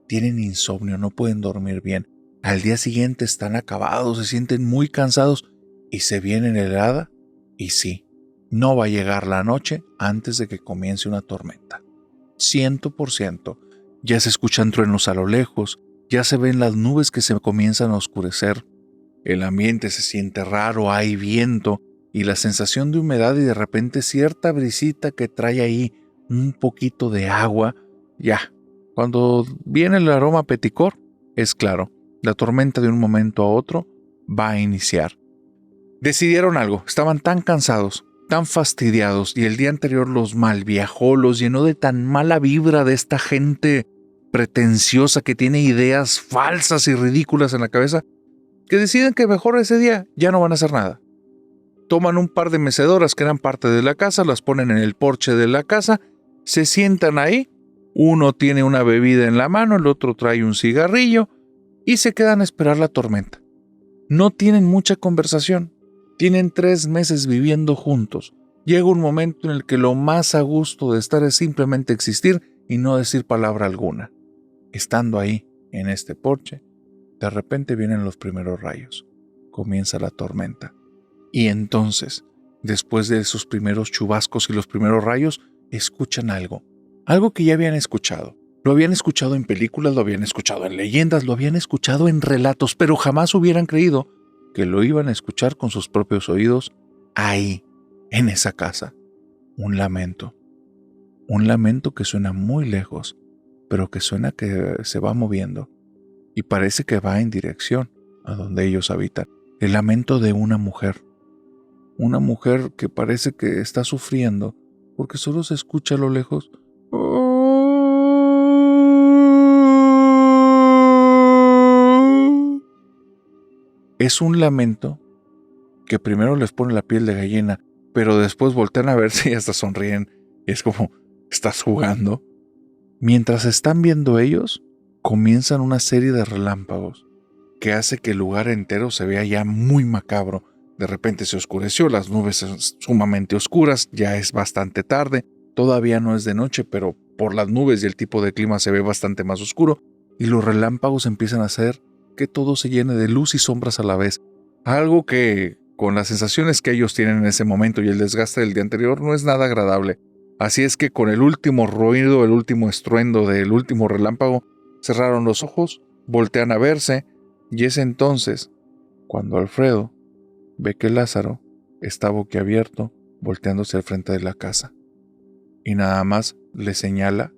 S1: tienen insomnio, no pueden dormir bien. Al día siguiente están acabados, se sienten muy cansados y se vienen helada. Y sí, no va a llegar la noche antes de que comience una tormenta. 100%. Ya se escuchan truenos a lo lejos, ya se ven las nubes que se comienzan a oscurecer. El ambiente se siente raro, hay viento y la sensación de humedad y de repente cierta brisita que trae ahí un poquito de agua. Ya, cuando viene el aroma peticor, es claro, la tormenta de un momento a otro va a iniciar. Decidieron algo, estaban tan cansados, tan fastidiados y el día anterior los malviajó, los llenó de tan mala vibra de esta gente pretenciosa que tiene ideas falsas y ridículas en la cabeza, que deciden que mejor ese día ya no van a hacer nada. Toman un par de mecedoras que eran parte de la casa, las ponen en el porche de la casa, se sientan ahí, uno tiene una bebida en la mano, el otro trae un cigarrillo y se quedan a esperar la tormenta. No tienen mucha conversación, tienen 3 meses viviendo juntos. Llega un momento en el que lo más a gusto de estar es simplemente existir y no decir palabra alguna. Estando ahí, en este porche, de repente vienen los primeros rayos. Comienza la tormenta. Y entonces, después de esos primeros chubascos y los primeros rayos, escuchan algo. Algo que ya habían escuchado. Lo habían escuchado en películas, lo habían escuchado en leyendas, lo habían escuchado en relatos, pero jamás hubieran creído que lo iban a escuchar con sus propios oídos ahí, en esa casa. Un lamento. Un lamento que suena muy lejos, pero que suena que se va moviendo. Y parece que va en dirección a donde ellos habitan. El lamento de una mujer. Una mujer que parece que está sufriendo porque solo se escucha a lo lejos. Es un lamento que primero les pone la piel de gallina, pero después voltean a verse y hasta sonríen. Y es como, ¿estás jugando? Mientras están viendo ellos, comienzan una serie de relámpagos que hace que el lugar entero se vea ya muy macabro. De repente se oscureció, las nubes son sumamente oscuras, ya es bastante tarde, todavía no es de noche, pero por las nubes y el tipo de clima se ve bastante más oscuro, y los relámpagos empiezan a hacer que todo se llene de luz y sombras a la vez. Algo que, con las sensaciones que ellos tienen en ese momento y el desgaste del día anterior, no es nada agradable. Así es que con el último ruido, el último estruendo del último relámpago, cerraron los ojos, voltean a verse, y es entonces cuando Alfredo ve que Lázaro está boquiabierto, volteándose al frente de la casa. Y nada más le señala,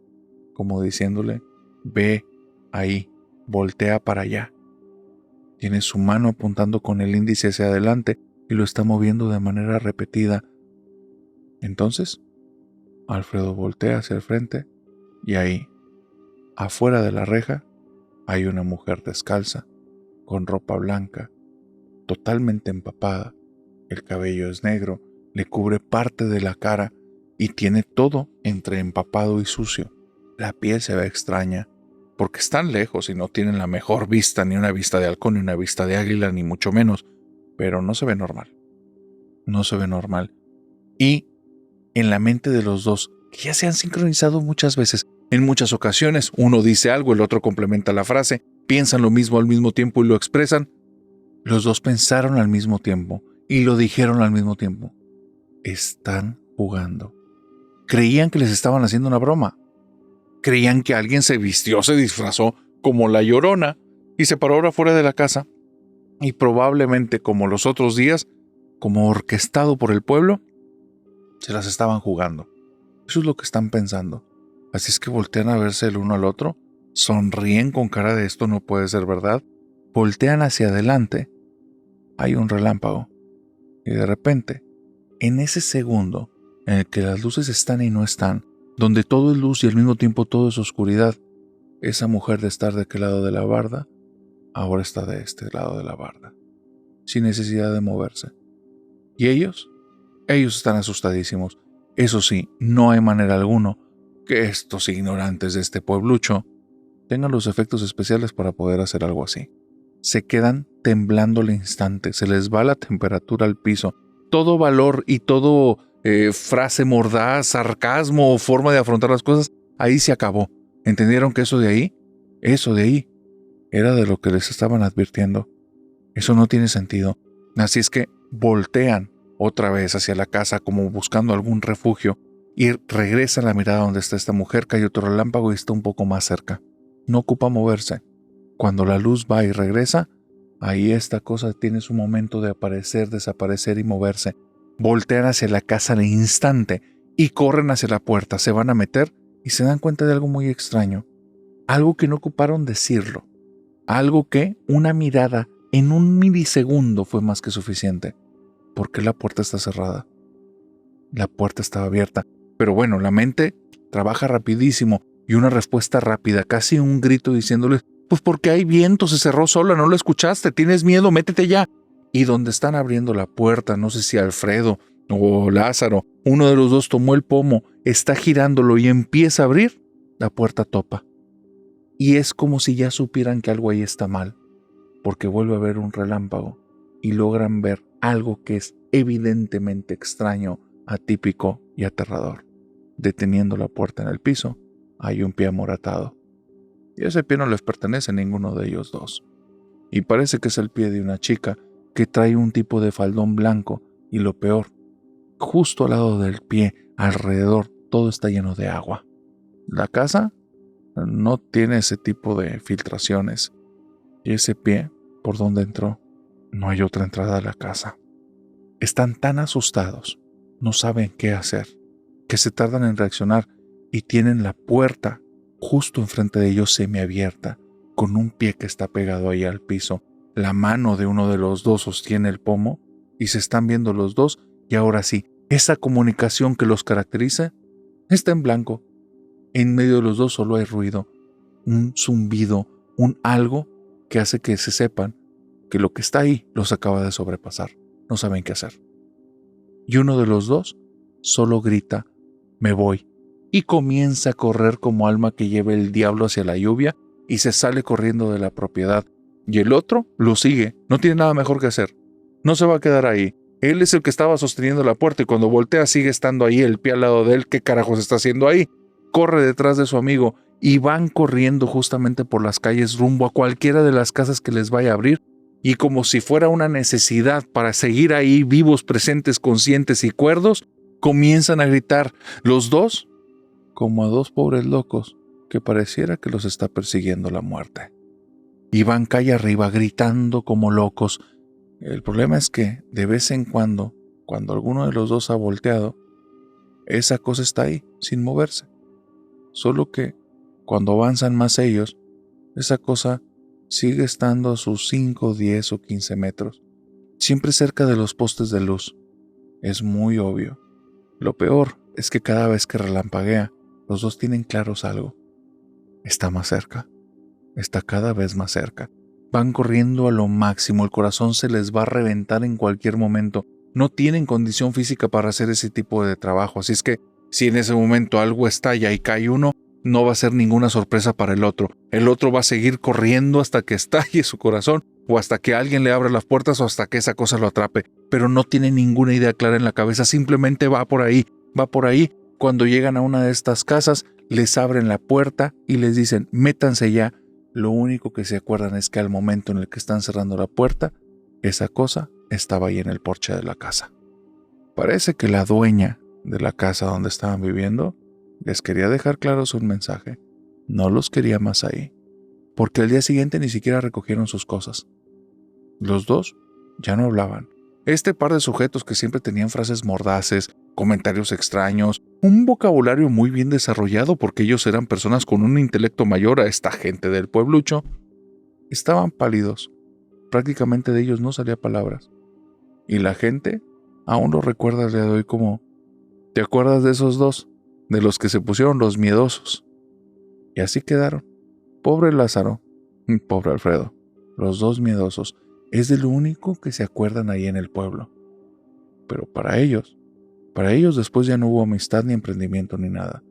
S1: como diciéndole, ve ahí, voltea para allá. Tiene su mano apuntando con el índice hacia adelante y lo está moviendo de manera repetida. Entonces, Alfredo voltea hacia el frente y ahí, afuera de la reja, hay una mujer descalza, con ropa blanca, totalmente empapada. El cabello es negro, le cubre parte de la cara y tiene todo entre empapado y sucio. La piel se ve extraña, porque están lejos y no tienen la mejor vista, ni una vista de halcón, ni una vista de águila, ni mucho menos, pero no se ve normal. No se ve normal. Y en la mente de los dos, que ya se han sincronizado muchas veces, en muchas ocasiones, uno dice algo, el otro complementa la frase, piensan lo mismo al mismo tiempo y lo expresan. Los dos pensaron al mismo tiempo y lo dijeron al mismo tiempo. Están jugando. Creían que les estaban haciendo una broma. Creían que alguien se vistió, se disfrazó como la Llorona y se paró ahora fuera de la casa. Y probablemente, como los otros días, como orquestado por el pueblo, se las estaban jugando. Eso es lo que están pensando. Así es que voltean a verse el uno al otro, sonríen con cara de esto no puede ser verdad, voltean hacia adelante, hay un relámpago, y de repente, en ese segundo en el que las luces están y no están, donde todo es luz y al mismo tiempo todo es oscuridad, esa mujer de estar de aquel lado de la barda, ahora está de este lado de la barda, sin necesidad de moverse. ¿Y ellos? Ellos están asustadísimos. Eso sí, no hay manera alguna que estos ignorantes de este pueblucho tengan los efectos especiales para poder hacer algo así. Se quedan temblando al instante, se les va la temperatura al piso. Todo valor y todo frase mordaz, sarcasmo o forma de afrontar las cosas, ahí se acabó. ¿Entendieron que eso de ahí, era de lo que les estaban advirtiendo? Eso no tiene sentido. Así es que voltean otra vez hacia la casa como buscando algún refugio y regresan la mirada donde está esta mujer. Cae otro relámpago y está un poco más cerca. No ocupa moverse. Cuando la luz va y regresa, ahí esta cosa tiene su momento de aparecer, desaparecer y moverse. Voltean hacia la casa al instante y corren hacia la puerta. Se van a meter y se dan cuenta de algo muy extraño. Algo que no ocuparon decirlo. Algo que una mirada en un milisegundo fue más que suficiente. ¿Por qué la puerta está cerrada? La puerta estaba abierta. Pero bueno, la mente trabaja rapidísimo y una respuesta rápida, casi un grito diciéndoles: pues porque hay viento, se cerró sola, no lo escuchaste, tienes miedo, métete ya. Y donde están abriendo la puerta, no sé si Alfredo o Lázaro, uno de los dos tomó el pomo, está girándolo y empieza a abrir, la puerta topa. Y es como si ya supieran que algo ahí está mal, porque vuelve a haber un relámpago y logran ver algo que es evidentemente extraño, atípico y aterrador. Deteniendo la puerta en el piso, hay un pie amoratado. Y ese pie no les pertenece a ninguno de ellos dos. Y parece que es el pie de una chica que trae un tipo de faldón blanco y lo peor, justo al lado del pie, alrededor, todo está lleno de agua. La casa no tiene ese tipo de filtraciones. Y ese pie, por donde entró, no hay otra entrada a la casa. Están tan asustados, no saben qué hacer, que se tardan en reaccionar y tienen la puerta justo enfrente de ellos semiabierta, con un pie que está pegado ahí al piso. La mano de uno de los dos sostiene el pomo y se están viendo los dos, y ahora sí, esa comunicación que los caracteriza está en blanco. En medio de los dos solo hay ruido, un zumbido, un algo que hace que se sepan que lo que está ahí los acaba de sobrepasar. No saben qué hacer. Y uno de los dos solo grita: me voy. Y comienza a correr como alma que lleva el diablo hacia la lluvia y se sale corriendo de la propiedad. Y el otro lo sigue, no tiene nada mejor que hacer. No se va a quedar ahí. Él es el que estaba sosteniendo la puerta y cuando voltea sigue estando ahí el pie al lado de él. ¿Qué carajos está haciendo ahí? Corre detrás de su amigo y van corriendo justamente por las calles rumbo a cualquiera de las casas que les vaya a abrir. Y como si fuera una necesidad para seguir ahí vivos, presentes, conscientes y cuerdos, comienzan a gritar los dos como a dos pobres locos que pareciera que los está persiguiendo la muerte. Y van calle arriba gritando como locos. El problema es que de vez en cuando alguno de los dos ha volteado, esa cosa está ahí, sin moverse. Solo que cuando avanzan más ellos, esa cosa sigue estando a sus 5, 10 o 15 metros, siempre cerca de los postes de luz. Es muy obvio. Lo peor es que cada vez que relampaguea, los dos tienen claros algo. Está más cerca. Está cada vez más cerca. Van corriendo a lo máximo, el corazón se les va a reventar en cualquier momento. No tienen condición física para hacer ese tipo de trabajo, así es que si en ese momento algo estalla y cae uno, no va a ser ninguna sorpresa para el otro. El otro va a seguir corriendo hasta que estalle su corazón, o hasta que alguien le abra las puertas, o hasta que esa cosa lo atrape. Pero no tiene ninguna idea clara en la cabeza, simplemente va por ahí. Cuando llegan a una de estas casas, les abren la puerta y les dicen: métanse ya. Lo único que se acuerdan es que al momento en el que están cerrando la puerta, esa cosa estaba ahí en el porche de la casa. Parece que la dueña de la casa donde estaban viviendo les quería dejar claros un mensaje. No los quería más ahí, porque al día siguiente ni siquiera recogieron sus cosas. Los dos ya no hablaban. Este par de sujetos que siempre tenían frases mordaces, comentarios extraños, un vocabulario muy bien desarrollado porque ellos eran personas con un intelecto mayor a esta gente del pueblucho, estaban pálidos. Prácticamente de ellos no salía palabras. Y la gente aún lo recuerda al día de hoy como: ¿te acuerdas de esos dos? De los que se pusieron los miedosos. Y así quedaron. Pobre Lázaro, pobre Alfredo, los dos miedosos. Es de lo único que se acuerdan ahí en el pueblo. Pero para ellos después ya no hubo amistad ni emprendimiento ni nada.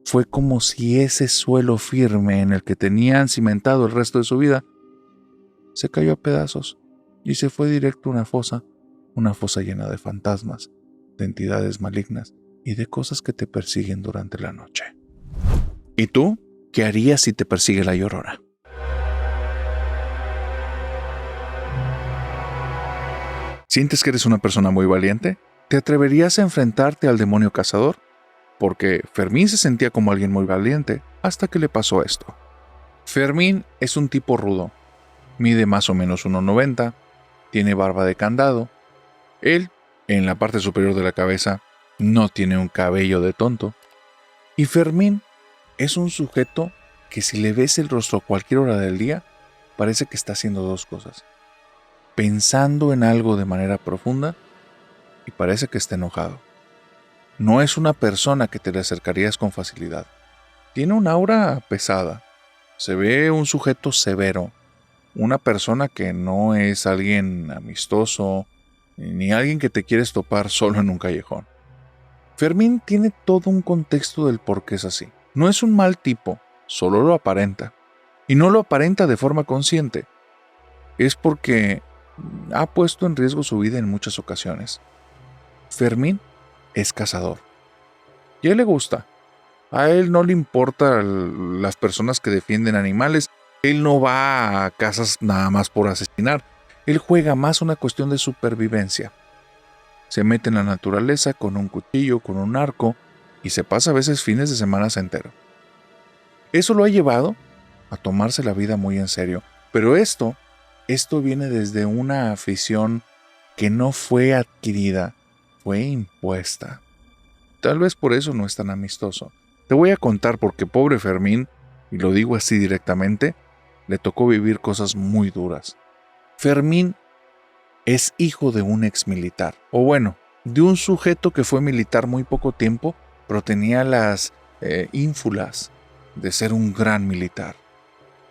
S1: Fue como si ese suelo firme en el que tenían cimentado el resto de su vida se cayó a pedazos y se fue directo a una fosa llena de fantasmas, de entidades malignas y de cosas que te persiguen durante la noche. ¿Y tú? ¿Qué harías si te persigue la Llorona? ¿Sientes que eres una persona muy valiente? ¿Te atreverías a enfrentarte al demonio cazador? Porque Fermín se sentía como alguien muy valiente hasta que le pasó esto. Fermín es un tipo rudo. Mide más o menos 1,90, tiene barba de candado. Él, en la parte superior de la cabeza, no tiene un cabello de tonto. Y Fermín es un sujeto que si le ves el rostro a cualquier hora del día, parece que está haciendo dos cosas. Pensando en algo de manera profunda y parece que está enojado. No es una persona que te le acercarías con facilidad. Tiene una aura pesada. Se ve un sujeto severo. Una persona que no es alguien amistoso, ni alguien que te quieres topar solo en un callejón. Fermín tiene todo un contexto del por qué es así. No es un mal tipo, solo lo aparenta. Y no lo aparenta de forma consciente. Es porque ha puesto en riesgo su vida en muchas ocasiones. Fermín es cazador. Y a él le gusta. A él no le importan las personas que defienden animales. Él no va a cazas nada más por asesinar. Él juega más una cuestión de supervivencia. Se mete en la naturaleza con un cuchillo, con un arco, y se pasa a veces fines de semana entero. Eso lo ha llevado a tomarse la vida muy en serio. Pero esto viene desde una afición que no fue adquirida, fue impuesta. Tal vez por eso no es tan amistoso. Te voy a contar porque pobre Fermín, y lo digo así directamente, le tocó vivir cosas muy duras. Fermín es hijo de un exmilitar, o bueno, de un sujeto que fue militar muy poco tiempo, pero tenía las ínfulas de ser un gran militar.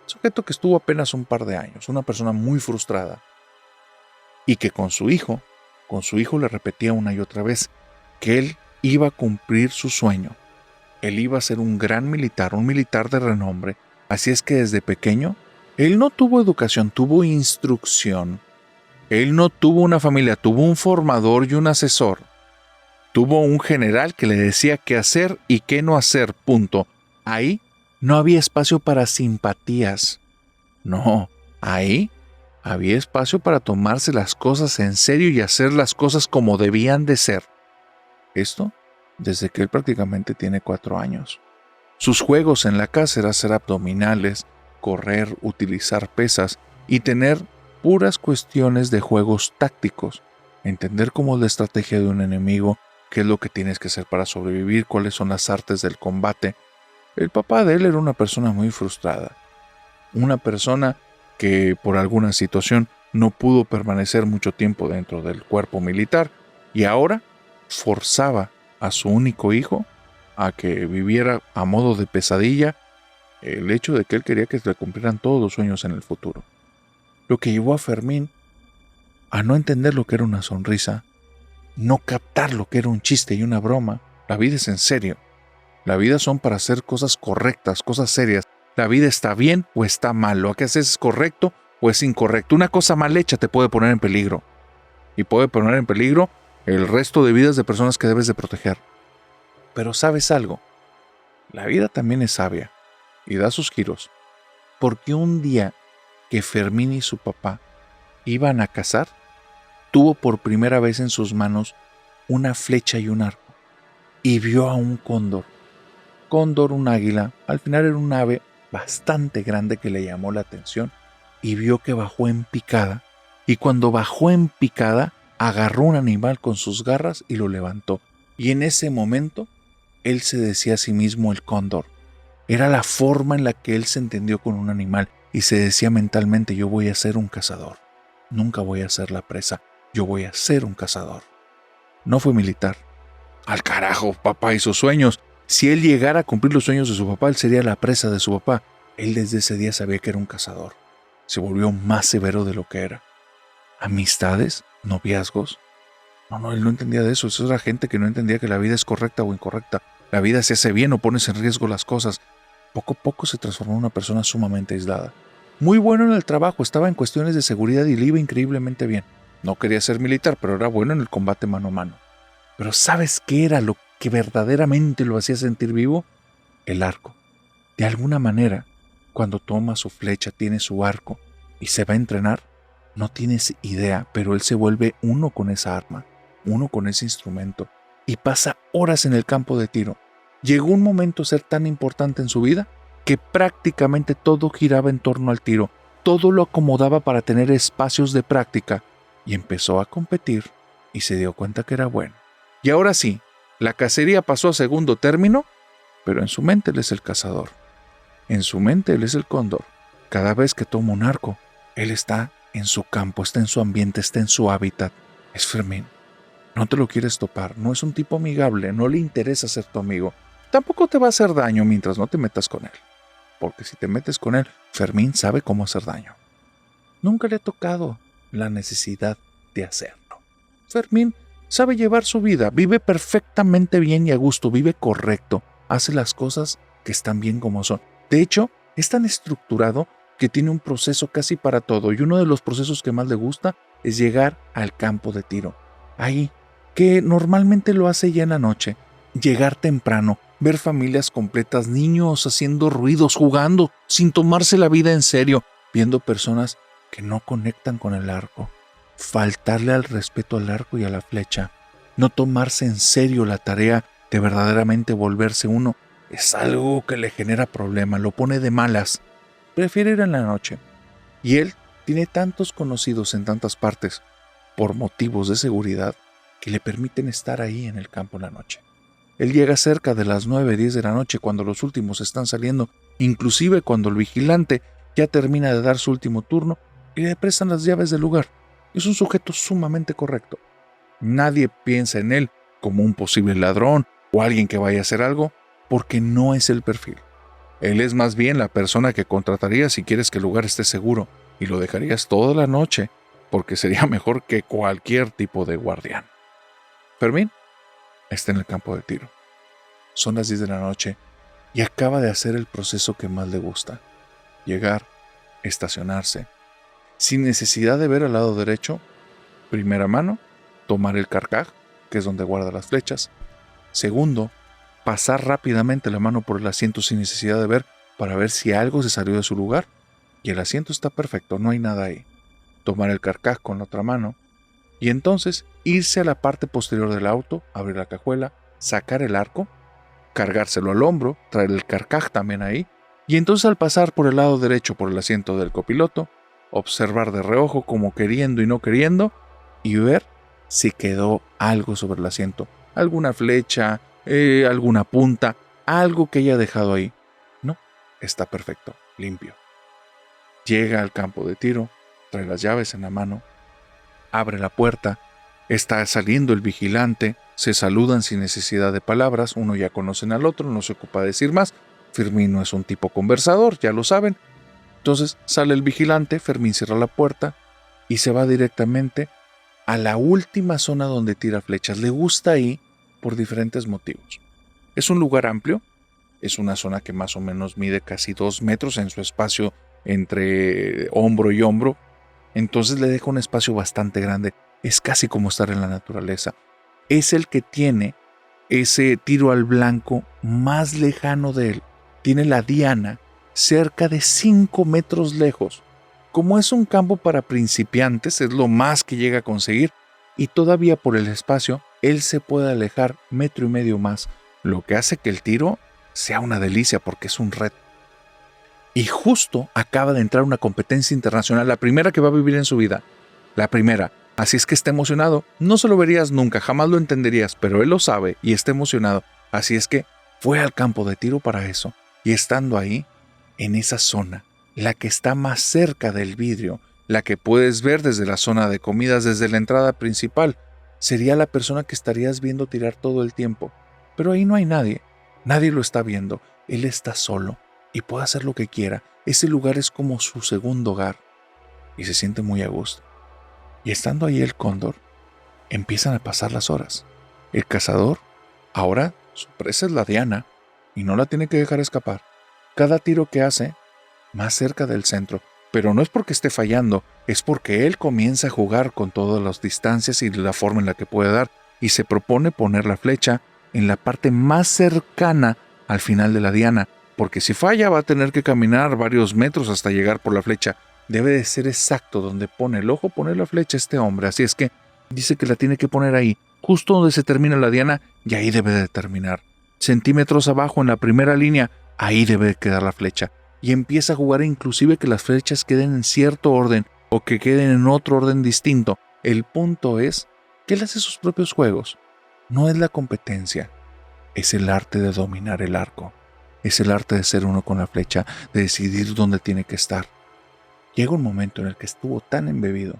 S1: Sujeto que estuvo apenas un par de años, una persona muy frustrada, y que con su hijo le repetía una y otra vez que él iba a cumplir su sueño. Él iba a ser un gran militar, un militar de renombre. Así es que desde pequeño, él no tuvo educación, tuvo instrucción. Él no tuvo una familia, tuvo un formador y un asesor. Tuvo un general que le decía qué hacer y qué no hacer, punto. Ahí no había espacio para simpatías. No, ahí había espacio para tomarse las cosas en serio y hacer las cosas como debían de ser. Esto desde que él prácticamente tiene 4 años. Sus juegos en la casa era hacer abdominales, correr, utilizar pesas y tener puras cuestiones de juegos tácticos. Entender cómo es la estrategia de un enemigo, qué es lo que tienes que hacer para sobrevivir, cuáles son las artes del combate. El papá de él era una persona muy frustrada. Una persona que por alguna situación no pudo permanecer mucho tiempo dentro del cuerpo militar y ahora forzaba a su único hijo a que viviera a modo de pesadilla el hecho de que él quería que se le cumplieran todos los sueños en el futuro. Lo que llevó a Fermín a no entender lo que era una sonrisa, no captar lo que era un chiste y una broma. La vida es en serio. La vida son para hacer cosas correctas, cosas serias. La vida está bien o está mal. Lo que haces es correcto o es incorrecto. Una cosa mal hecha te puede poner en peligro. Y puede poner en peligro el resto de vidas de personas que debes de proteger. Pero ¿sabes algo? La vida también es sabia y da sus giros. Porque un día que Fermín y su papá iban a cazar, tuvo por primera vez en sus manos una flecha y un arco. Y vio a un cóndor. Cóndor, un águila, al final era un ave bastante grande que le llamó la atención y vio que bajó en picada. Y cuando bajó en picada, agarró un animal con sus garras y lo levantó. Y en ese momento, él se decía a sí mismo el cóndor. Era la forma en la que él se entendió con un animal y se decía mentalmente: yo voy a ser un cazador. Nunca voy a ser la presa. Yo voy a ser un cazador. No fue militar. Al carajo, papá y sus sueños. Si él llegara a cumplir los sueños de su papá, él sería la presa de su papá. Él desde ese día sabía que era un cazador. Se volvió más severo de lo que era. Amistades, noviazgos, No, él no entendía de eso. Eso era gente que no entendía que la vida es correcta o incorrecta. La vida se hace bien o pones en riesgo las cosas. Poco a poco se transformó en una persona sumamente aislada. Muy bueno en el trabajo, estaba en cuestiones de seguridad y le iba increíblemente bien. No quería ser militar, pero era bueno en el combate mano a mano. Pero ¿sabes qué era lo que verdaderamente lo hacía sentir vivo? El arco. De alguna manera, cuando toma su flecha, tiene su arco y se va a entrenar, no tienes idea, pero él se vuelve uno con esa arma, uno con ese instrumento, y pasa horas en el campo de tiro. Llegó un momento a ser tan importante en su vida que prácticamente todo giraba en torno al tiro, todo lo acomodaba para tener espacios de práctica, y empezó a competir y se dio cuenta que era bueno. Y ahora sí, la cacería pasó a segundo término, pero en su mente él es el cazador. En su mente él es el cóndor. Cada vez que toma un arco, él está en su campo, está en su ambiente, está en su hábitat. Es Fermín. No te lo quieres topar, no es un tipo amigable, no le interesa ser tu amigo. Tampoco te va a hacer daño mientras no te metas con él. Porque si te metes con él, Fermín sabe cómo hacer daño. Nunca le ha tocado la necesidad de hacerlo. Fermín sabe llevar su vida, vive perfectamente bien y a gusto, vive correcto, hace las cosas que están bien como son. De hecho, es tan estructurado que tiene un proceso casi para todo, y uno de los procesos que más le gusta es llegar al campo de tiro. Ahí, que normalmente lo hace ya en la noche, llegar temprano, ver familias completas, niños haciendo ruidos, jugando, sin tomarse la vida en serio, viendo personas que no conectan con el arco, faltarle al respeto al arco y a la flecha, no tomarse en serio la tarea de verdaderamente volverse uno, es algo que le genera problema, lo pone de malas. Prefiere ir en la noche. Y él tiene tantos conocidos en tantas partes, por motivos de seguridad, que le permiten estar ahí en el campo en la noche. Él llega cerca de las 9, 10 de la noche cuando los últimos están saliendo, inclusive cuando el vigilante ya termina de dar su último turno y le prestan las llaves del lugar. Es un sujeto sumamente correcto. Nadie piensa en él como un posible ladrón o alguien que vaya a hacer algo, porque no es el perfil. Él es más bien la persona que contratarías si quieres que el lugar esté seguro y lo dejarías toda la noche, porque sería mejor que cualquier tipo de guardián. Fermín está en el campo de tiro. Son las 10 de la noche y acaba de hacer el proceso que más le gusta. Llegar, estacionarse, sin necesidad de ver al lado derecho, primera mano, tomar el carcaj, que es donde guarda las flechas. Segundo, pasar rápidamente la mano por el asiento sin necesidad de ver para ver si algo se salió de su lugar. Y el asiento está perfecto, no hay nada ahí. Tomar el carcaj con la otra mano y entonces irse a la parte posterior del auto, abrir la cajuela, sacar el arco, cargárselo al hombro, traer el carcaj también ahí, y entonces al pasar por el lado derecho por el asiento del copiloto, observar de reojo como queriendo y no queriendo y ver si quedó algo sobre el asiento, alguna flecha, alguna punta, algo que haya dejado ahí. No, está perfecto, limpio. Llega al campo de tiro, trae las llaves en la mano, abre la puerta, está saliendo el vigilante, se saludan sin necesidad de palabras, uno ya conocen al otro, no se ocupa de decir más. Fermín no es un tipo conversador, ya lo saben. Entonces sale el vigilante, Fermín cierra la puerta y se va directamente a la última zona donde tira flechas. Le gusta ahí por diferentes motivos. Es un lugar amplio, es una zona que más o menos mide casi 2 metros en su espacio entre hombro y hombro, entonces le deja un espacio bastante grande. Es casi como estar en la naturaleza. Es el que tiene ese tiro al blanco más lejano de él. Tiene la diana cerca de 5 metros lejos. Como es un campo para principiantes, es lo más que llega a conseguir, y todavía por el espacio, él se puede alejar 1,5 metros más, lo que hace que el tiro sea una delicia porque es un reto. Y justo acaba de entrar una competencia internacional, la primera que va a vivir en su vida. La primera. Así es que está emocionado. No se lo verías nunca, jamás lo entenderías, pero él lo sabe y está emocionado. Así es que fue al campo de tiro para eso. Y estando ahí, en esa zona, la que está más cerca del vidrio, la que puedes ver desde la zona de comidas, desde la entrada principal, sería la persona que estarías viendo tirar todo el tiempo. Pero ahí no hay nadie. Nadie lo está viendo. Él está solo y puede hacer lo que quiera. Ese lugar es como su segundo hogar y se siente muy a gusto. Y estando ahí el cóndor, Empiezan a pasar las horas. El cazador, ahora su presa es la diana y no la tiene que dejar escapar. Cada tiro que hace, más cerca del centro, pero no es porque esté fallando, es porque él comienza a jugar con todas las distancias y la forma en la que puede dar y se propone poner la flecha en la parte más cercana al final de la diana, porque si falla va a tener que caminar varios metros hasta llegar por la flecha. Debe de ser exacto donde pone el ojo, poner la flecha este hombre, así es que dice que la tiene que poner ahí, justo donde se termina la diana, y ahí debe de terminar. Centímetros abajo en la primera línea, ahí debe de quedar la flecha. Y empieza a jugar inclusive que las flechas queden en cierto orden o que queden en otro orden distinto. El punto es que él hace sus propios juegos. No es la competencia, es el arte de dominar el arco. Es el arte de ser uno con la flecha, de decidir dónde tiene que estar. Llega un momento en el que estuvo tan embebido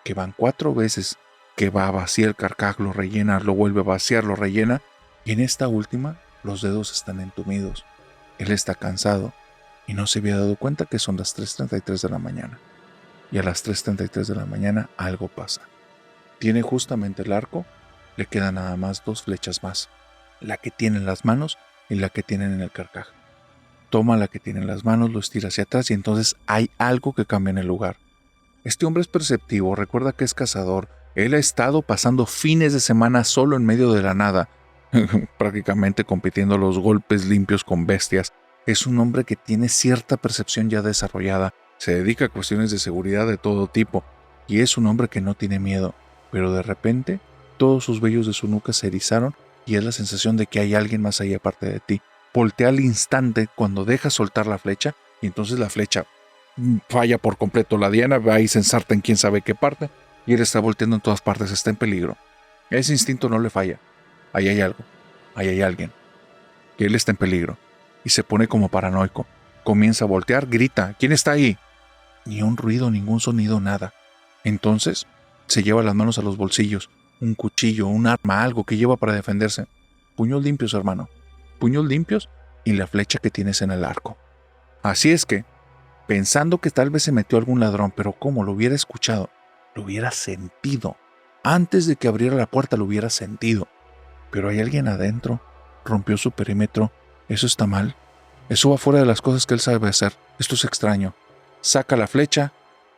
S1: que van 4 veces que va a vaciar el carcaj, lo rellena, lo vuelve a vaciar, lo rellena, y en esta última los dedos están entumidos. Él está cansado y no se había dado cuenta que son las 3:33 de la mañana. Y a las 3:33 de la mañana algo pasa. Tiene justamente el arco, le quedan nada más 2 flechas más, la que tiene en las manos y la que tienen en el carcaj. Toma la que tiene en las manos, lo estira hacia atrás y entonces hay algo que cambia en el lugar. Este hombre es perceptivo, recuerda que es cazador. Él ha estado pasando fines de semana solo en medio de la nada, prácticamente compitiendo los golpes limpios con bestias. Es un hombre que tiene cierta percepción ya desarrollada, se dedica a cuestiones de seguridad de todo tipo, y es un hombre que no tiene miedo, pero de repente todos sus vellos de su nuca se erizaron y es la sensación de que hay alguien más ahí aparte de ti. Voltea al instante cuando deja soltar la flecha y entonces la flecha falla por completo. La diana va y se ensarta en quién sabe qué parte y él está volteando en todas partes, está en peligro. Ese instinto no le falla. Ahí hay algo, ahí hay alguien. Y él está en peligro y se pone como paranoico. Comienza a voltear, grita, ¿quién está ahí? Ni un ruido, ningún sonido, nada. Entonces se lleva las manos a los bolsillos, un cuchillo, un arma, algo que lleva para defenderse. Puños limpios, hermano. Puños limpios y la flecha que tienes en el arco. Así es que, pensando que tal vez se metió algún ladrón, pero como lo hubiera escuchado, lo hubiera sentido. Antes de que abriera la puerta lo hubiera sentido. Pero hay alguien adentro, rompió su perímetro, eso está mal. Eso va fuera de las cosas que él sabe hacer. Esto es extraño. Saca la flecha,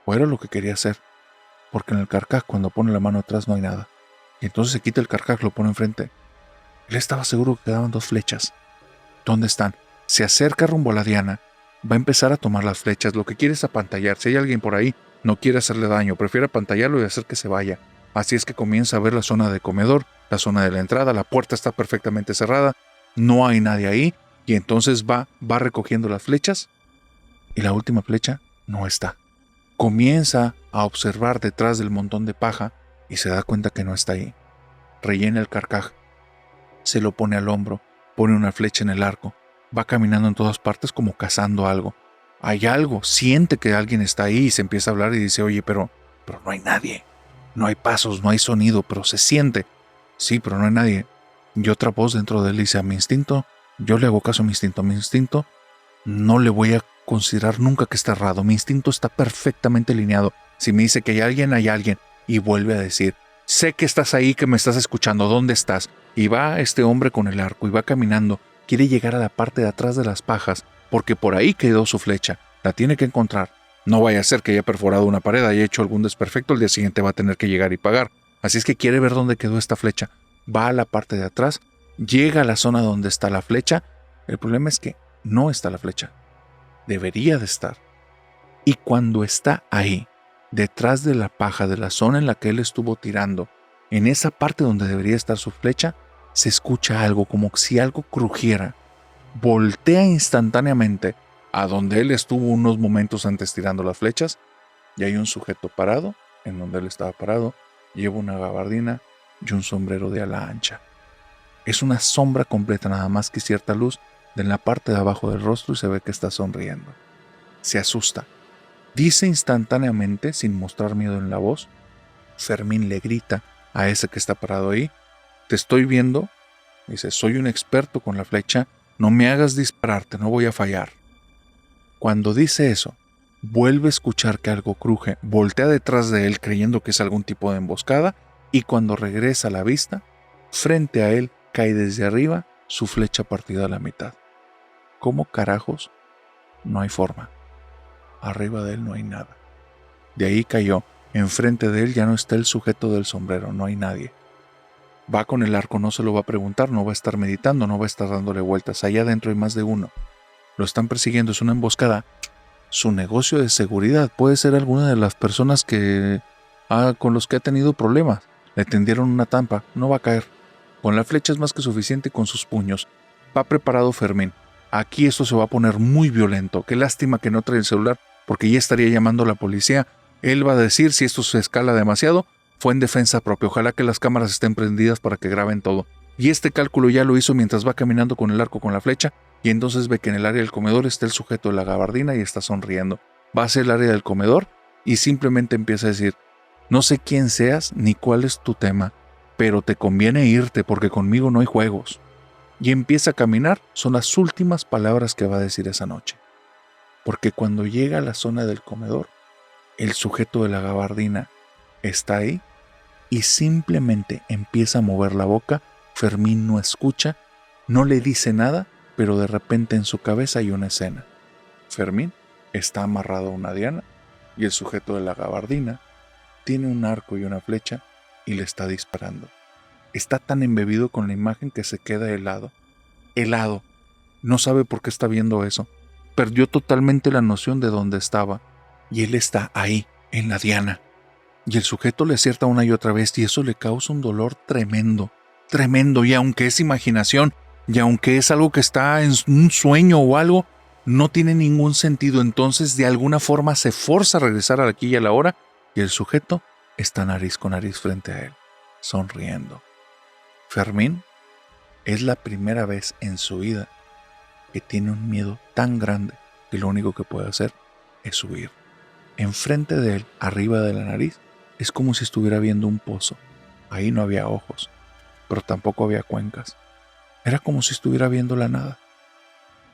S1: o era lo que quería hacer. Porque en el carcaj cuando pone la mano atrás no hay nada. Y entonces se quita el carcaj, lo pone enfrente. Él estaba seguro que quedaban 2 flechas. ¿Dónde están? Se acerca rumbo a la diana. Va a empezar a tomar las flechas. Lo que quiere es apantallar. Si hay alguien por ahí, no quiere hacerle daño. Prefiere apantallarlo y hacer que se vaya. Así es que comienza a ver la zona de comedor, la zona de la entrada. La puerta está perfectamente cerrada. No hay nadie ahí. Y entonces va recogiendo las flechas. Y la última flecha no está. Comienza a observar detrás del montón de paja y se da cuenta que no está ahí. Rellena el carcaj. Se lo pone al hombro, pone una flecha en el arco, va caminando en todas partes como cazando algo. Hay algo, siente que alguien está ahí y se empieza a hablar y dice, oye, pero no hay nadie. No hay pasos, no hay sonido, pero se siente. Sí, pero no hay nadie. Y otra voz dentro de él dice, a mi instinto, yo le hago caso a mi instinto no le voy a considerar nunca que está errado. Mi instinto está perfectamente alineado. Si me dice que hay alguien, hay alguien. Y vuelve a decir, sé que estás ahí, que me estás escuchando, ¿dónde estás? Y va este hombre con el arco y va caminando. Quiere llegar a la parte de atrás de las pajas, porque por ahí quedó su flecha. La tiene que encontrar. No vaya a ser que haya perforado una pared, haya hecho algún desperfecto, el día siguiente va a tener que llegar y pagar. Así es que quiere ver dónde quedó esta flecha. Va a la parte de atrás, llega a la zona donde está la flecha. El problema es que no está la flecha. Debería de estar. Y cuando está ahí, detrás de la paja de la zona en la que él estuvo tirando, en esa parte donde debería estar su flecha, se escucha algo como si algo crujiera. Voltea instantáneamente a donde él estuvo unos momentos antes tirando las flechas y hay un sujeto parado en donde él estaba parado, lleva una gabardina y un sombrero de ala ancha. Es una sombra completa, nada más que cierta luz en la parte de abajo del rostro y se ve que está sonriendo. Se asusta. Dice instantáneamente, sin mostrar miedo en la voz, Fermín le grita a ese que está parado ahí, te estoy viendo, dice, soy un experto con la flecha, no me hagas dispararte, no voy a fallar. Cuando dice eso, vuelve a escuchar que algo cruje, voltea detrás de él creyendo que es algún tipo de emboscada y cuando regresa a la vista, frente a él cae desde arriba su flecha partida a la mitad. ¿Cómo carajos? No hay forma. Arriba de él no hay nada. De ahí cayó. Enfrente de él ya no está el sujeto del sombrero, no hay nadie. Va con el arco, no se lo va a preguntar, no va a estar meditando, no va a estar dándole vueltas. Allá adentro hay más de uno. Lo están persiguiendo, es una emboscada. Su negocio de seguridad puede ser alguna de las personas con los que ha tenido problemas. Le tendieron una trampa, no va a caer. Con la flecha es más que suficiente y con sus puños. Va preparado Fermín. Aquí esto se va a poner muy violento. Qué lástima que no trae el celular, porque ya estaría llamando a la policía. Él va a decir, si esto se escala demasiado, fue en defensa propia. Ojalá que las cámaras estén prendidas para que graben todo. Y este cálculo ya lo hizo mientras va caminando con el arco con la flecha, y entonces ve que en el área del comedor está el sujeto de la gabardina y está sonriendo. Va hacia el área del comedor y simplemente empieza a decir: no sé quién seas ni cuál es tu tema, pero te conviene irte porque conmigo no hay juegos. Y empieza a caminar, son las últimas palabras que va a decir esa noche. Porque cuando llega a la zona del comedor, el sujeto de la gabardina está ahí y simplemente empieza a mover la boca. Fermín no escucha, no le dice nada, pero de repente en su cabeza hay una escena. Fermín está amarrado a una diana y el sujeto de la gabardina tiene un arco y una flecha y le está disparando. Está tan embebido con la imagen que se queda helado. Helado. No sabe por qué está viendo eso. Perdió totalmente la noción de dónde estaba. Y él está ahí, en la diana. Y el sujeto le acierta una y otra vez y eso le causa un dolor tremendo. Tremendo. Y aunque es imaginación, y aunque es algo que está en un sueño o algo, no tiene ningún sentido. Entonces de alguna forma se forza a regresar a aquí y a la hora y el sujeto está nariz con nariz frente a él, sonriendo. Fermín es la primera vez en su vida que tiene un miedo tan grande que lo único que puede hacer es huir. Enfrente de él, arriba de la nariz, es como si estuviera viendo un pozo. Ahí no había ojos, pero tampoco había cuencas. Era como si estuviera viendo la nada.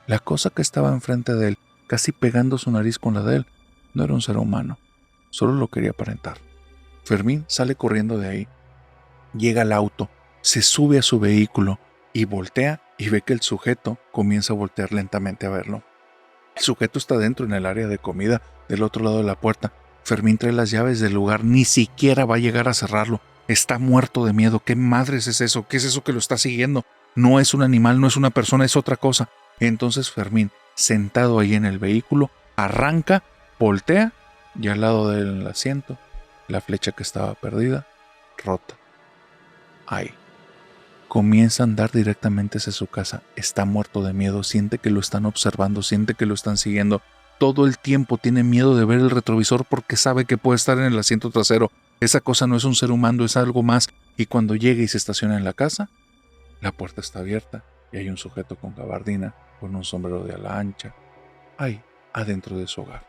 S1: La cosa que estaba enfrente de él, casi pegando su nariz con la de él, no era un ser humano, solo lo quería aparentar. Fermín sale corriendo de ahí, llega al auto, se sube a su vehículo y voltea y ve que el sujeto comienza a voltear lentamente a verlo. El sujeto está dentro en el área de comida, del otro lado de la puerta. Fermín trae las llaves del lugar, ni siquiera va a llegar a cerrarlo. Está muerto de miedo. ¿Qué madres es eso? ¿Qué es eso que lo está siguiendo? No es un animal, no es una persona, es otra cosa. Entonces Fermín, sentado ahí en el vehículo, arranca, voltea y al lado del asiento, la flecha que estaba perdida, rota. Ahí. Comienza a andar directamente hacia su casa. Está muerto de miedo, siente que lo están observando, siente que lo están siguiendo. Todo el tiempo tiene miedo de ver el retrovisor porque sabe que puede estar en el asiento trasero. Esa cosa no es un ser humano, es algo más. Y cuando llega y se estaciona en la casa, la puerta está abierta y hay un sujeto con gabardina, con un sombrero de ala ancha, ahí, adentro de su hogar.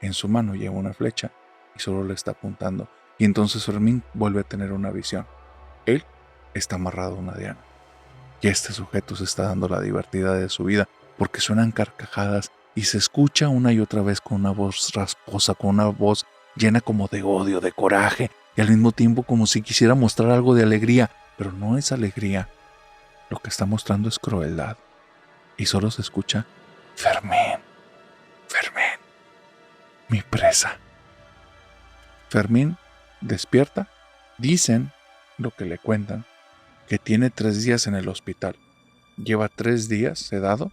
S1: En su mano lleva una flecha y solo le está apuntando. Y entonces Fermín vuelve a tener una visión. Él está amarrado a una diana. Y este sujeto se está dando la divertida de su vida porque suenan carcajadas y se escucha una y otra vez con una voz rasposa, con una voz llena como de odio, de coraje y al mismo tiempo como si quisiera mostrar algo de alegría, pero no es alegría. Lo que está mostrando es crueldad. Y solo se escucha: Fermín, Fermín, mi presa. Fermín despierta. Dicen, lo que le cuentan, que tiene 3 días en el hospital. Lleva 3 días sedado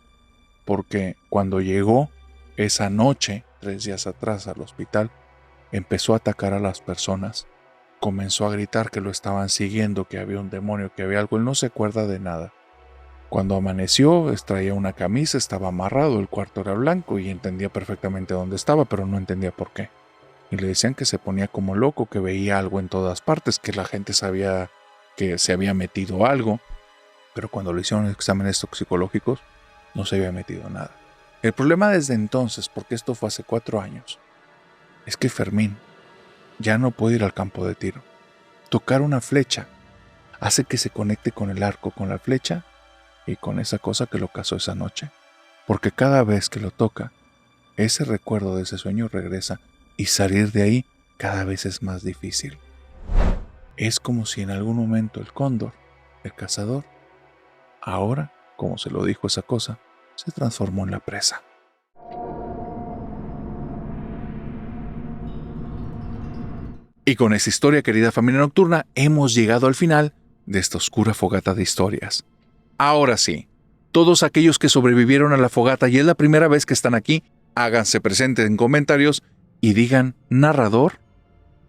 S1: porque cuando llegó esa noche, 3 días atrás al hospital, empezó a atacar a las personas. Comenzó a gritar que lo estaban siguiendo, que había un demonio, que había algo. Él no se acuerda de nada. Cuando amaneció, traía una camisa, estaba amarrado, el cuarto era blanco y entendía perfectamente dónde estaba, pero no entendía por qué. Y le decían que se ponía como loco, que veía algo en todas partes, que la gente sabía que se había metido algo, pero cuando le hicieron exámenes toxicológicos no se había metido nada. El problema desde entonces, porque esto fue hace 4 años, es que Fermín ya no puede ir al campo de tiro. Tocar una flecha hace que se conecte con el arco, con la flecha y con esa cosa que lo casó esa noche, porque cada vez que lo toca, ese recuerdo de ese sueño regresa y salir de ahí cada vez es más difícil. Es como si en algún momento el cóndor, el cazador, ahora, como se lo dijo esa cosa, se transformó en la presa. Y con esta historia, querida familia nocturna, hemos llegado al final de esta oscura fogata de historias. Ahora sí, todos aquellos que sobrevivieron a la fogata y es la primera vez que están aquí, háganse presentes en comentarios y digan, narrador,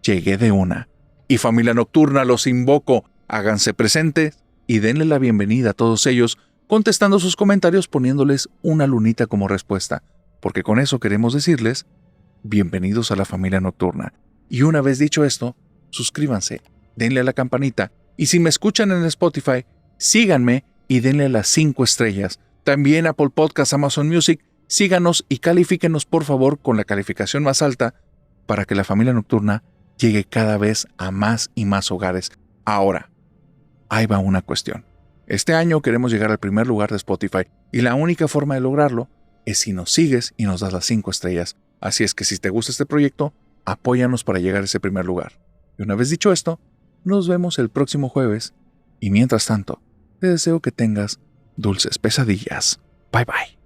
S1: llegué de una. Y familia nocturna, los invoco, háganse presentes y denle la bienvenida a todos ellos, contestando sus comentarios poniéndoles una lunita como respuesta, porque con eso queremos decirles, bienvenidos a la familia nocturna. Y una vez dicho esto, suscríbanse, denle a la campanita y si me escuchan en Spotify, síganme y denle las 5 estrellas. También Apple Podcasts, Amazon Music, síganos y califíquenos por favor con la calificación más alta para que la familia nocturna llegue cada vez a más y más hogares. Ahora, ahí va una cuestión. Este año queremos llegar al primer lugar de Spotify y la única forma de lograrlo es si nos sigues y nos das las 5 estrellas. Así es que si te gusta este proyecto, apóyanos para llegar a ese primer lugar. Y una vez dicho esto, nos vemos el próximo jueves y mientras tanto, te deseo que tengas dulces pesadillas. Bye bye.